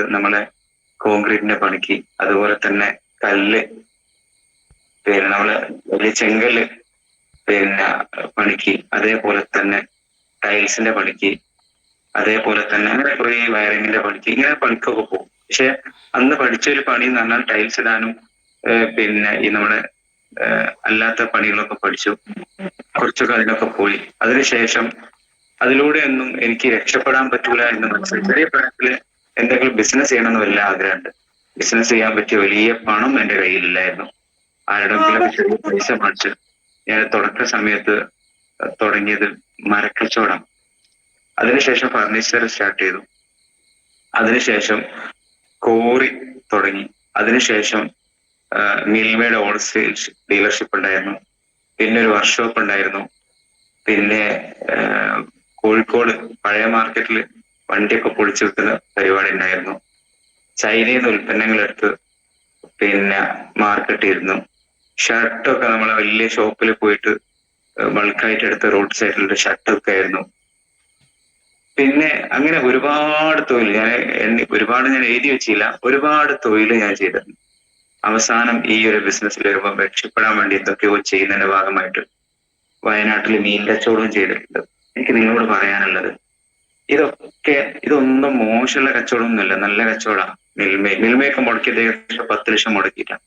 സമയത്ത് നമ്മളെ കോൺക്രീറ്റിന്റെ പണിക്ക്, അതുപോലെ തന്നെ കല്ല്, പിന്നെ നമ്മള് വലിയ ചെങ്കല്ല് പിന്നെ പണിക്ക്, അതേപോലെ തന്നെ ടൈൽസിന്റെ പണിക്ക്, അതേപോലെ തന്നെ അങ്ങനെ കുറെ വയറിങ്ങിന്റെ പണിക്ക്, ഇങ്ങനെ പണിക്കൊക്കെ പോകും. പക്ഷെ അന്ന് പഠിച്ചൊരു പണി എന്ന് പറഞ്ഞാൽ ടൈൽസ് ഇടാനും പിന്നെ ഈ നമ്മുടെ അല്ലാത്ത പണികളൊക്കെ പഠിച്ചു. കുറച്ചൊക്കെ അതിനൊക്കെ പോയി. അതിനുശേഷം അതിലൂടെ ഒന്നും എനിക്ക് രക്ഷപ്പെടാൻ പറ്റൂല എന്ന് മനസ്സിലായി. ചെറിയ പ്രായത്തില് എന്തെങ്കിലും ബിസിനസ് ചെയ്യണമെന്ന് വലിയ ആഗ്രഹമുണ്ട്. ബിസിനസ് ചെയ്യാൻ പറ്റിയ വലിയ പണം എന്റെ കയ്യിലില്ലായിരുന്നു. ആരുടെയെങ്കിലും ചെറിയ പൈസ മേടിച്ച് ഞാൻ തുടക്ക സമയത്ത് തുടങ്ങിയത് മരക്കച്ചവടം. അതിനുശേഷം ഫർണിച്ചർ സ്റ്റാർട്ട് ചെയ്തു. അതിനുശേഷം കോറി തുടങ്ങി. അതിനുശേഷം മിൽമയുടെ ഹോൾസെയിൽ ഡീലർഷിപ്പ് ഉണ്ടായിരുന്നു. പിന്നെ ഒരു വർക്ക്ഷോപ്പ് ഉണ്ടായിരുന്നു. പിന്നെ കോഴിക്കോട് പഴയ മാർക്കറ്റിൽ വണ്ടിയൊക്കെ പൊളിച്ചു വെക്കുന്ന പരിപാടി ഉണ്ടായിരുന്നു. ചൈനയിൽ നിന്ന് ഉൽപ്പന്നങ്ങൾ എടുത്ത് പിന്നെ മാർക്കറ്റ് ചെയ്തിരുന്നു. ഷർട്ടൊക്കെ നമ്മളെ വലിയ ഷോപ്പിൽ പോയിട്ട് ബൾക്കായിട്ട് എടുത്ത് റോഡ് സൈഡിലുള്ള ഷർട്ടൊക്കെ ആയിരുന്നു. പിന്നെ അങ്ങനെ ഒരുപാട് തൊഴിൽ ഒരുപാട് ഞാൻ എഴുതി വെച്ചില്ല. ഒരുപാട് തൊഴിൽ ഞാൻ ചെയ്തിട്ടുണ്ട്. അവസാനം ഈ ഒരു ബിസിനസ്സിൽ വരുമ്പോൾ രക്ഷപ്പെടാൻ വേണ്ടി എന്തൊക്കെയോ ചെയ്യുന്നതിന്റെ ഭാഗമായിട്ട് വയനാട്ടിൽ മീൻ കച്ചവടവും ചെയ്തിട്ടുണ്ട്. എനിക്ക് നിങ്ങളോട് പറയാനുള്ളത്, ഇതൊന്നും മോശമുള്ള കച്ചവടമൊന്നുമില്ല, നല്ല കച്ചവടമാണ്. മിൽമയൊക്കെ മുടക്കിയത് ഏകദേശം 10 ലക്ഷം മുടക്കിയിട്ടാണ്.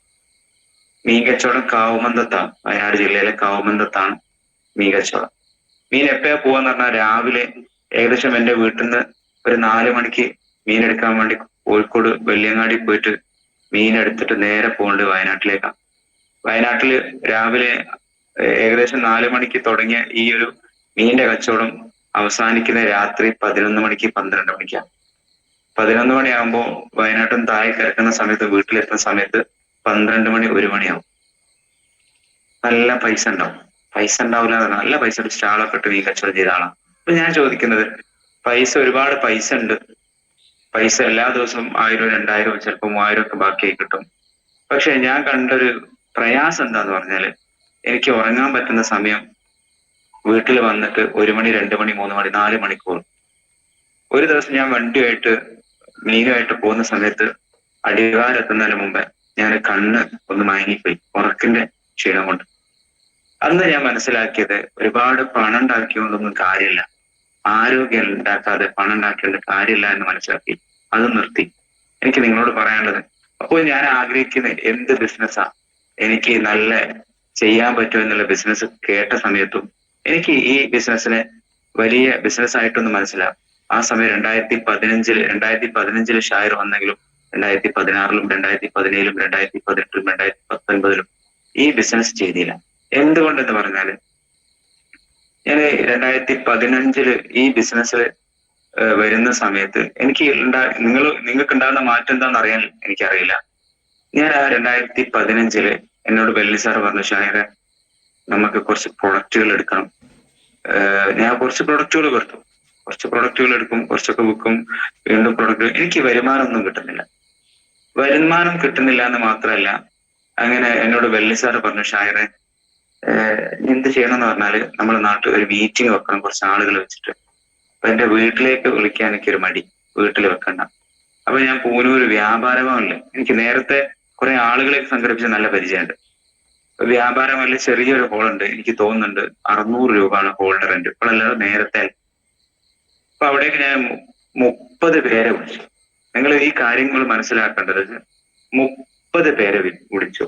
മീൻ കച്ചവടം കാവുമന്തത്താണ്, വയനാട് ജില്ലയിലെ കാവുമന്തത്താണ് മീൻ കച്ചവടം. മീൻ എപ്പോഴാ പോവാന്ന് പറഞ്ഞാൽ രാവിലെ ഏകദേശം എന്റെ വീട്ടിൽ നിന്ന് ഒരു 4 മണിക്ക് മീൻ എടുക്കാൻ വേണ്ടി കോഴിക്കോട് വെള്ളിയങ്ങാടി പോയിട്ട് മീൻ എടുത്തിട്ട് നേരെ പോകേണ്ടത് വയനാട്ടിലേക്കാണ്. വയനാട്ടില് രാവിലെ ഏകദേശം 4 മണിക്ക് തുടങ്ങിയ ഈ ഒരു മീനിന്റെ കച്ചവടം അവസാനിക്കുന്ന രാത്രി 11 മണിക്ക് 12 മണിക്കാണ്. 11 മണിയാകുമ്പോൾ വയനാട്ടിൽ നിന്ന് താഴെ കിടക്കുന്ന സമയത്ത് വീട്ടിലെത്തുന്ന സമയത്ത് 12 മണി 1 മണിയാവും. നല്ല പൈസ ഉണ്ടാവും. പൈസ ഉണ്ടാവില്ല എന്ന് പറഞ്ഞാൽ നല്ല പൈസ സ്റ്റാളൊക്കെ ഇട്ട് മീൻ കച്ചവടം ചെയ്ത ആളാണ്. അപ്പൊ ഞാൻ ചോദിക്കുന്നത്, ഒരുപാട് പൈസ ഉണ്ട്. പൈസ എല്ലാ ദിവസവും 1000 2000 ചിലപ്പോൾ 3000 ഒക്കെ ബാക്കിയായി കിട്ടും. പക്ഷെ ഞാൻ കണ്ടൊരു പ്രയാസം എന്താന്ന് പറഞ്ഞാല്, എനിക്ക് ഉറങ്ങാൻ പറ്റുന്ന സമയം വീട്ടിൽ വന്നിട്ട് 1 മണി 2 മണി 3 മണി 4 മണിക്കൂർ. ഒരു ദിവസം ഞാൻ വണ്ടിയുമായിട്ട് മീനുമായിട്ട് പോകുന്ന സമയത്ത് അടിവാരെത്തുന്നതിന് മുമ്പേ ഞാൻ കണ്ണ് ഒന്ന് മയങ്ങിപ്പോയി, ഉറക്കിന്റെ ക്ഷീണം കൊണ്ട്. അന്ന് ഞാൻ മനസ്സിലാക്കിയത്, ഒരുപാട് പണം ഉണ്ടാക്കിയോണ്ടൊന്നും കാര്യമില്ല, ആരോഗ്യം ഉണ്ടാക്കാതെ പണം ഉണ്ടാക്കേണ്ട കാര്യമില്ല എന്ന് മനസ്സിലാക്കി. അത് നിർത്തി. എനിക്ക് നിങ്ങളോട് പറയാനുള്ളത്, അപ്പോൾ ഞാൻ ആഗ്രഹിക്കുന്ന എന്ത് ബിസിനസ്സാ എനിക്ക് നല്ല ചെയ്യാൻ പറ്റുമെന്നുള്ള ബിസിനസ് കേട്ട സമയത്തും എനിക്ക് ഈ ബിസിനസ്സിനെ വലിയ ബിസിനസ് ആയിട്ടൊന്നും മനസ്സിലാവും. ആ സമയം 2015 ഷായർ വന്നെങ്കിലും 2016 2017 2018 2019 ഈ ബിസിനസ് ചെയ്തില്ല. എന്തുകൊണ്ടെന്ന് പറഞ്ഞാല്, ഞാൻ 2015 ഈ ബിസിനസ്സിൽ വരുന്ന സമയത്ത് എനിക്ക് നിങ്ങൾക്ക് ഉണ്ടാകുന്ന മാറ്റം എന്താണെന്ന് അറിയാൻ എനിക്കറിയില്ല. ഞാൻ ആ 2015 എന്നോട് ബെല്ലി സാർ പറഞ്ഞു, ഷായറെ നമുക്ക് കുറച്ച് പ്രൊഡക്റ്റുകൾ എടുക്കണം. ഞാൻ കുറച്ച് പ്രൊഡക്റ്റുകൾ കൊടുത്തു. കുറച്ച് പ്രൊഡക്റ്റുകൾ എടുക്കും, കുറച്ചൊക്കെ വിൽക്കും, വീണ്ടും പ്രൊഡക്റ്റ്. എനിക്ക് വരുമാനമൊന്നും കിട്ടുന്നില്ല. വരുമാനം കിട്ടുന്നില്ല എന്ന് മാത്രമല്ല, അങ്ങനെ എന്നോട് ബെല്ലി സാർ പറഞ്ഞു, ഷായറെ എന്ത് ചെയ്യണം എന്ന് പറഞ്ഞാല് നമ്മുടെ നാട്ടിൽ ഒരു മീറ്റിംഗ് വെക്കണം, കുറച്ച് ആളുകൾ വെച്ചിട്ട്. അപ്പൊ എന്റെ വീട്ടിലേക്ക് വിളിക്കാൻ എനിക്കൊരു മടി, വീട്ടിൽ വെക്കണ്ട. അപ്പൊ ഞാൻ പൂനൂർ വ്യാപാരമല്ലേ, എനിക്ക് നേരത്തെ കുറെ ആളുകളെ സംഘടിപ്പിച്ച നല്ല പരിചയമുണ്ട്. വ്യാപാരമല്ല ചെറിയൊരു ഹോളുണ്ട്, എനിക്ക് തോന്നുന്നുണ്ട് 600 രൂപയാണ് ഹോളിന്റെ റെന്റ്. ഇപ്പോഴല്ലാതെ നേരത്തെ. അപ്പൊ അവിടേക്ക് ഞാൻ 30 പേരെ വിളിച്ചു. നിങ്ങൾ ഈ കാര്യങ്ങൾ മനസ്സിലാക്കേണ്ടത്, 30 പേരെ വിളിച്ചു.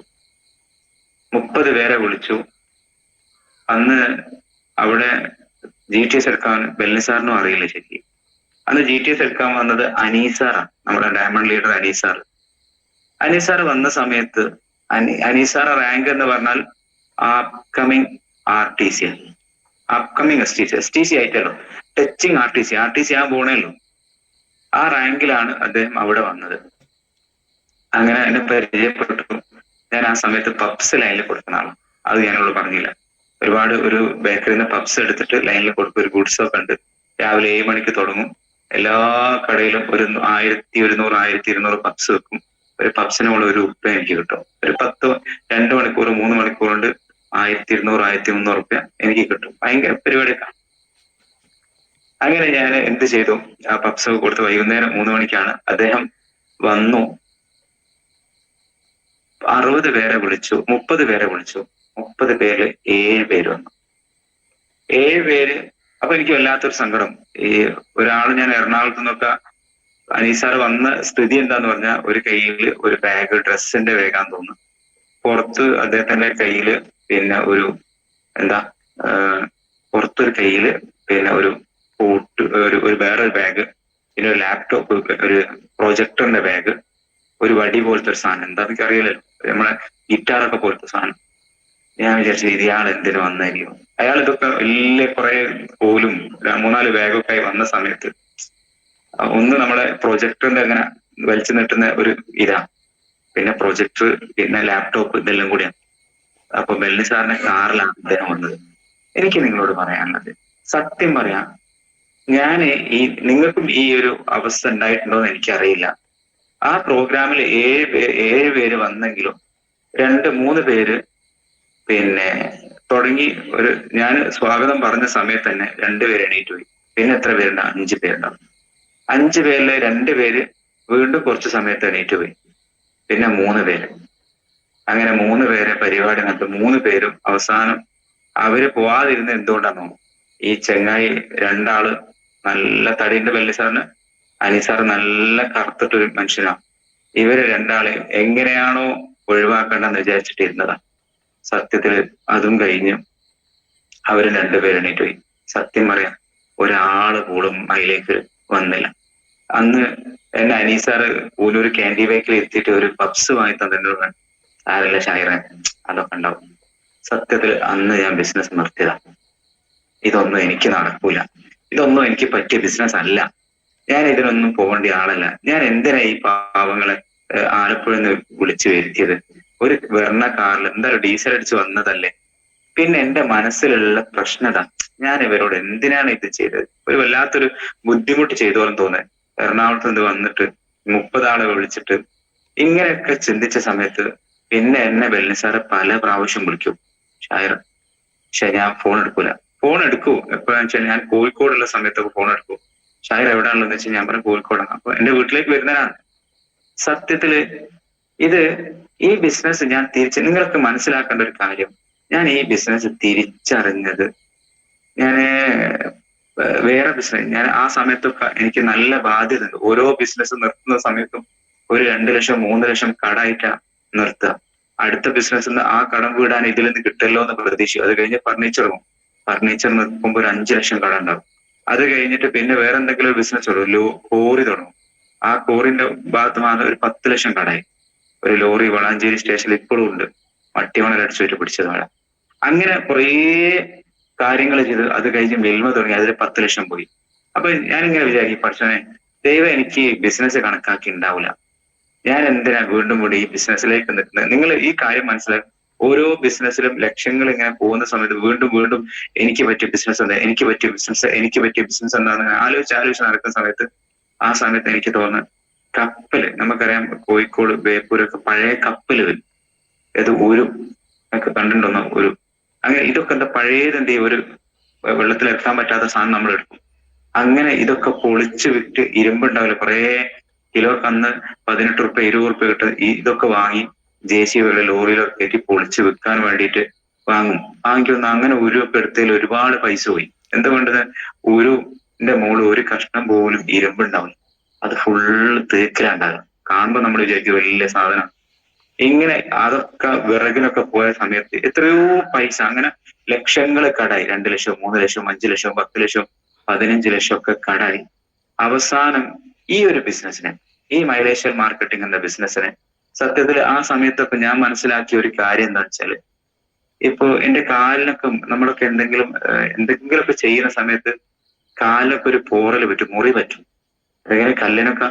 30 പേരെ വിളിച്ചു. അന്ന് അവിടെ GTS എടുക്കാൻ ബെല്ലി സാറിനും അറിയില്ല ശരി. അന്ന് GTS എടുക്കാൻ വന്നത് അനീസാറാണ്, നമ്മുടെ ഡയമണ്ട് ലീഡർ അനീസാർ. അനീസാർ വന്ന സമയത്ത് അനീസാർ റാങ്ക് എന്ന് പറഞ്ഞാൽ അപ്കമിങ് RTC, അപ്കമിങ് STC ആയിട്ടല്ലോ, ടച്ചിങ് RTC ആ പോണേല്ലോ. ആ റാങ്കിലാണ് അദ്ദേഹം അവിടെ വന്നത്. അങ്ങനെ എന്നെ പരിചയപ്പെട്ടു. ഞാൻ ആ സമയത്ത് പബ്സ് ലൈനിൽ കൊടുക്കുന്ന ആളാണ്. അത് ഞാനോട് പറഞ്ഞില്ല. ഒരു ബേക്കറിയിൽ നിന്ന് പബ്സ് എടുത്തിട്ട് ലൈനിൽ കൊടുക്കും. ഒരു ഗുഡ്സ് ഒക്കെ ഉണ്ട്. രാവിലെ 7 മണിക്ക് തുടങ്ങും. എല്ലാ കടയിലും ഒരു 1100 1200 പബ്സ് വെക്കും. ഒരു പബ്സിന് മുകളിൽ ₹1 എനിക്ക് കിട്ടും. ഒരു 2 മണിക്കൂർ 3 മണിക്കൂർ കൊണ്ട് 1200 1300 എനിക്ക് കിട്ടും. ഭയങ്കര പരിപാടിയൊക്കെ. അങ്ങനെ ഞാൻ എന്ത് ചെയ്തു, ആ പബ്സ് കൊടുത്ത് വൈകുന്നേരം 3 മണിക്കാണ് അദ്ദേഹം വന്നു. 60 പേരെ വിളിച്ചു, 30 പേരെ വിളിച്ചു. 30 പേരിൽ 7 പേര് വന്നു. 7 പേര്. അപ്പൊ എനിക്ക് വല്ലാത്തൊരു സങ്കടം. ഈ ഒരാൾ, ഞാൻ എറണാകുളത്ത് നിന്നൊക്കെ അനീസാർ വന്ന സ്ഥിതി എന്താന്ന് പറഞ്ഞാൽ, ഒരു കയ്യിൽ ഒരു ബാഗ്, ഡ്രസ്സിന്റെ ബാഗാന്ന് തോന്നുന്നു, പുറത്ത് അദ്ദേഹത്തിന്റെ കയ്യില് പിന്നെ ഒരു എന്താ പുറത്തൊരു കയ്യില് പിന്നെ ഒരു കോട്ട്, ഒരു വേറൊരു ബാഗ്, പിന്നെ ഒരു ലാപ്ടോപ്പ്, ഒരു പ്രൊജക്ടറിന്റെ ബാഗ്, ഒരു വടി പോലത്തെ ഒരു സാധനം, എന്താ എനിക്ക് അറിയില്ലല്ലോ, നമ്മളെ ഗിറ്റാറൊക്കെ പോലത്തെ സാധനം. ഞാൻ വിചാരിച്ചു ഇയാൾ എന്തിനു വന്നായിരിക്കും. അയാൾ ഇതൊക്കെ വലിയ കുറെ പോലും 3-4 ബാഗൊക്കെ ആയി വന്ന സമയത്ത് ഒന്ന് നമ്മളെ പ്രൊജക്ടറിന്റെ അങ്ങനെ വലിച്ചു നീട്ടുന്ന ഒരു ഇതാ, പിന്നെ പ്രൊജക്ടർ, പിന്നെ ലാപ്ടോപ്പ്, ഇതെല്ലാം കൂടിയാണ്. അപ്പൊ ബെല്ലി സാറിന്റെ കാറിലാണ് അദ്ദേഹം വന്നത്. എനിക്ക് നിങ്ങളോട് പറയാനുള്ളത്, സത്യം പറയാം, ഞാന് നിങ്ങൾക്കും ഈ ഒരു അവസ്ഥ ഉണ്ടായിട്ടുണ്ടോ എന്ന് എനിക്കറിയില്ല. ആ പ്രോഗ്രാമിൽ 7 പേര് വന്നെങ്കിലും 2-3 പേര് പിന്നെ തുടങ്ങി, ഞാൻ സ്വാഗതം പറഞ്ഞ സമയത്ത് തന്നെ 2 പേര് എണീറ്റ് പോയി. പിന്നെ എത്ര പേരുണ്ട്? 5 പേരുണ്ടാവും. 5 പേരിലെ 2 പേര് വീണ്ടും കുറച്ച് സമയത്ത് എണീറ്റ് പോയി. പിന്നെ 3 പേര്. അങ്ങനെ 3 പേരെ പരിപാടി നടത്തി. 3 പേരും അവസാനം അവര് പോവാതിരുന്ന എന്തുകൊണ്ടാണോ, ഈ ചെങ്ങായി 2 ആള് നല്ല തടിയുണ്ട് ബെല്ലി സാറിന്, അനീസാർ നല്ല കറുത്തിട്ടൊരു മനുഷ്യനാണ്. ഇവര് 2 ആളെ എങ്ങനെയാണോ ഒഴിവാക്കേണ്ടെന്ന് വിചാരിച്ചിട്ടിരുന്നതാ. സത്യത്തില് അതും കഴിഞ്ഞ് അവര് 2 പേര് എണീറ്റ് പോയി. സത്യം പറയാം, ഒരാള് പോലും അതിലേക്ക് വന്നില്ല. അന്ന് എന്നെ അനീസാറ് ഒരു ക്യാൻഡി ബേക്കിൽ എത്തിയിട്ട് ഒരു പപ്സ് വാങ്ങി തന്നിട്ടുണ്ട്. ആരല്ല ഷായറൻ, അതൊക്കെ ഉണ്ടാവും. സത്യത്തിൽ അന്ന് ഞാൻ ബിസിനസ് നിർത്തിയതാ. ഇതൊന്നും എനിക്ക് നടക്കൂല, ഇതൊന്നും എനിക്ക് പറ്റിയ ബിസിനസ് അല്ല, ഞാൻ ഇതിനൊന്നും പോകേണ്ട ആളല്ല. ഞാൻ എന്തിനാ ഈ പാവങ്ങളെ ആലപ്പുഴയിൽ നിന്ന് വിളിച്ചു വരുത്തിയത്? ഒരു വെർണ കാറിൽ എന്തായാലും ഡീസൽ അടിച്ച് വന്നതല്ലേ. പിന്നെ എന്റെ മനസ്സിലുള്ള പ്രശ്നത, ഞാൻ ഇവരോട് എന്തിനാണ് ഇത് ചെയ്തത്? ഒരു വല്ലാത്തൊരു ബുദ്ധിമുട്ട് ചെയ്തോളം തോന്നുന്നത്. എറണാകുളത്ത് നിന്ന് വന്നിട്ട് 30 ആളെ വിളിച്ചിട്ട് ഇങ്ങനെയൊക്കെ ചിന്തിച്ച സമയത്ത് പിന്നെ എന്നെ ബെല്ലി സാറ് പല പ്രാവശ്യം വിളിക്കും, ഷായർ. പക്ഷെ ഞാൻ ഫോൺ എടുക്കൂല. ഫോൺ എടുക്കൂ എപ്പോഴാന്ന് വെച്ചാൽ, ഞാൻ കോഴിക്കോടുള്ള സമയത്തൊക്കെ ഫോൺ എടുക്കും. ഷായർ എവിടെയാണെന്ന് വെച്ചാൽ ഞാൻ പറഞ്ഞു കോഴിക്കോടാണ്. അപ്പൊ എന്റെ വീട്ടിലേക്ക് വരുന്നതാണ്. സത്യത്തില് ഇത് ഈ ബിസിനസ് ഞാൻ നിങ്ങൾക്ക് മനസ്സിലാക്കേണ്ട ഒരു കാര്യം, ഞാൻ ഈ ബിസിനസ് തിരിച്ചറിഞ്ഞത്, ഞാന് വേറെ ബിസിനസ്, ഞാൻ ആ സമയത്തൊക്കെ എനിക്ക് നല്ല ബാധ്യത ഉണ്ട്. ഓരോ ബിസിനസ് നിർത്തുന്ന സമയത്തും ഒരു 2 ലക്ഷം 3 ലക്ഷം കടായിട്ടാ നിർത്തുക. അടുത്ത ബിസിനസ് ആ കടം വീടാൻ ഇതിൽ നിന്ന് കിട്ടല്ലോ എന്ന് പ്രതീക്ഷിക്കും. അത് കഴിഞ്ഞ് ഫർണിച്ചർ നിർത്തുമ്പോൾ ഒരു 5 ലക്ഷം കട ഉണ്ടാവും. അത് കഴിഞ്ഞിട്ട് പിന്നെ വേറെ എന്തെങ്കിലും ഒരു ബിസിനസ് തുടങ്ങും, കോറി തുടങ്ങും. ആ കോറിന്റെ ഭാഗത്ത് മാത്രം ഒരു 10 ലക്ഷം കടായി. ഒരു ലോറി വളാഞ്ചേരി സ്റ്റേഷനിൽ ഇപ്പോഴും ഉണ്ട്, മട്ടിമണൽ അടിച്ചുപോയിട്ട് പിടിച്ചത് മഴ. അങ്ങനെ കുറേ കാര്യങ്ങൾ ചെയ്ത് അത് കഴിഞ്ഞ് മിൽമ തുടങ്ങി, അതിൽ 10 ലക്ഷം പോയി. അപ്പൊ ഞാനിങ്ങനെ വിചാരിക്കും, പക്ഷേ ദൈവം എനിക്ക് ബിസിനസ് കണക്കാക്കി ഉണ്ടാവില്ല, ഞാൻ എന്തിനാ വീണ്ടും കൂടി ഈ ബിസിനസ്സിലേക്ക് നിൽക്കുന്നത്? നിങ്ങൾ ഈ കാര്യം മനസ്സിലാക്കും. ഓരോ ബിസിനസ്സിലും ലക്ഷ്യങ്ങൾ ഇങ്ങനെ പോകുന്ന സമയത്ത് വീണ്ടും വീണ്ടും എനിക്ക് പറ്റിയ ബിസിനസ് എന്താ, എനിക്ക് പറ്റിയ ബിസിനസ് എന്താണെന്ന് ആലോചിച്ച് നടക്കുന്ന സമയത്ത്, ആ സമയത്ത് എനിക്ക് തോന്നുന്നത്, കപ്പല്, നമുക്കറിയാം കോഴിക്കോട് ബേപ്പൂരൊക്കെ പഴയ കപ്പല് വരും, ഏത് ഊരും ഒക്കെ കണ്ടിട്ടുണ്ടോ? ഒരു അങ്ങനെ ഇതൊക്കെ എന്താ പഴയത്, എന്ത് ചെയ്യും, ഒരു വെള്ളത്തിൽ എത്താൻ പറ്റാത്ത സാധനം നമ്മൾ എടുക്കും. അങ്ങനെ ഇതൊക്കെ പൊളിച്ചു വിറ്റ്, ഇരുമ്പുണ്ടാവില്ല കുറേ കിലോക്ക് അന്ന് 18 റുപ്യ 20 റുപ്യ കിട്ടും. ഇതൊക്കെ വാങ്ങി JCB ലോറിയിലൊക്കെ കയറ്റി പൊളിച്ച് വിൽക്കാൻ വേണ്ടിയിട്ട് വാങ്ങിക്കുന്ന അങ്ങനെ ഉരുവൊക്കെ എടുത്തതിൽ ഒരുപാട് പൈസ പോയി. എന്താ വേണ്ടത്? ഉരുവിന്റെ മുകളിൽ ഒരു കഷ്ണം പോലും ഇരുമ്പുണ്ടാവില്ല, അത് ഫുള്ള് തേക്കിലുണ്ടാകും. കാണുമ്പോൾ നമ്മൾ വിചാരിക്കും വലിയ സാധനം. ഇങ്ങനെ അതൊക്കെ വിറകിനൊക്കെ പോയ സമയത്ത് എത്രയോ പൈസ, അങ്ങനെ ലക്ഷങ്ങൾ കടായി. 2 ലക്ഷം 3 ലക്ഷം 5 ലക്ഷം 10 ലക്ഷം 15 ലക്ഷം ഒക്കെ കടായി. അവസാനം ഈ ഒരു ബിസിനസ്സിനെ, ഈ മൈലേഷ്യൽ മാർക്കറ്റിംഗ് എന്ന ബിസിനസ്സിനെ, സത്യത്തിൽ ആ സമയത്തൊക്കെ ഞാൻ മനസ്സിലാക്കിയ ഒരു കാര്യം എന്താ വെച്ചാല്, ഇപ്പൊ എന്റെ കാലിനൊക്കെ നമ്മളൊക്കെ എന്തെങ്കിലുമൊക്കെ ചെയ്യുന്ന സമയത്ത് കാലിനൊക്കെ ഒരു പോറല് പറ്റും, മുറി പറ്റും. അങ്ങനെ കല്ലിനൊക്കെ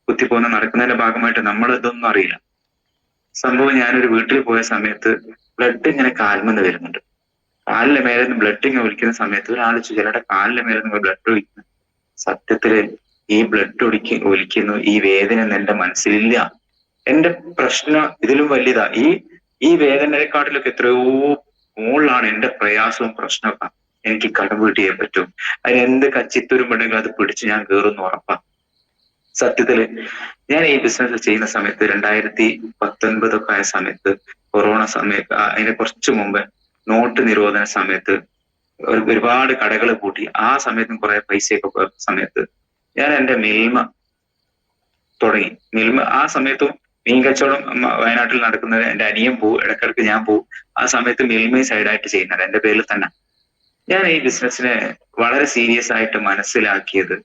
കുത്തിപ്പോകുന്ന നടക്കുന്നതിന്റെ ഭാഗമായിട്ട് നമ്മൾ ഇതൊന്നും അറിയില്ല. സംഭവം ഞാനൊരു വീട്ടിൽ പോയ സമയത്ത് ബ്ലഡ് ഇങ്ങനെ കാൽമെന്ന് വരുന്നുണ്ട്. കാലിന്റെ മേലെ നിന്ന് ബ്ലഡ് ഇങ്ങനെ ഒലിക്കുന്ന സമയത്ത് ഒരാൾ ചിലരുടെ കാലിന്റെ മേലെ നിന്ന് ബ്ലഡ് ഒലിക്കുന്നു. സത്യത്തില് ഈ ബ്ലഡ് ഒലിക്കുന്നു, ഈ വേദന ഒന്നും എന്റെ മനസ്സിലില്ല. എന്റെ പ്രശ്നം ഇതിലും വലുതാ. ഈ വേദനയെക്കാട്ടിലൊക്കെ എത്രയോ മുകളിലാണ് എന്റെ പ്രയാസവും പ്രശ്നമൊക്കെ. എനിക്ക് കടം വീട്ടിയേ പറ്റും. അതിന് എന്ത് കച്ചിത്തുരുമ്പുണ്ടെങ്കിലും അത് പിടിച്ച് ഞാൻ കയറുന്നു ഉറപ്പാ. സത്യത്തില് ഞാൻ ഈ ബിസിനസ് ചെയ്യുന്ന സമയത്ത് 2019 ആയ സമയത്ത്, കൊറോണ സമയത്ത്, അതിന് കുറച്ചു മുമ്പ് നോട്ട് നിരോധന സമയത്ത് ഒരുപാട് കടകൾ പൂട്ടി. ആ സമയത്തും കുറെ പൈസയൊക്കെ പോയ സമയത്ത് ഞാൻ എന്റെ മിൽമ തുടങ്ങി. മിൽമ ആ സമയത്തും മീൻ കച്ചവടം വയനാട്ടിൽ നടക്കുന്നത് എന്റെ അനിയൻ പോവും, ഇടക്കിടക്ക് ഞാൻ പോവും. ആ സമയത്ത് മിൽമയും സൈഡായിട്ട് ചെയ്യുന്നത് എന്റെ പേരിൽ തന്നെ. ഞാൻ ഈ ബിസിനസ്സിനെ വളരെ സീരിയസ് ആയിട്ട് മനസ്സിലാക്കിയത്,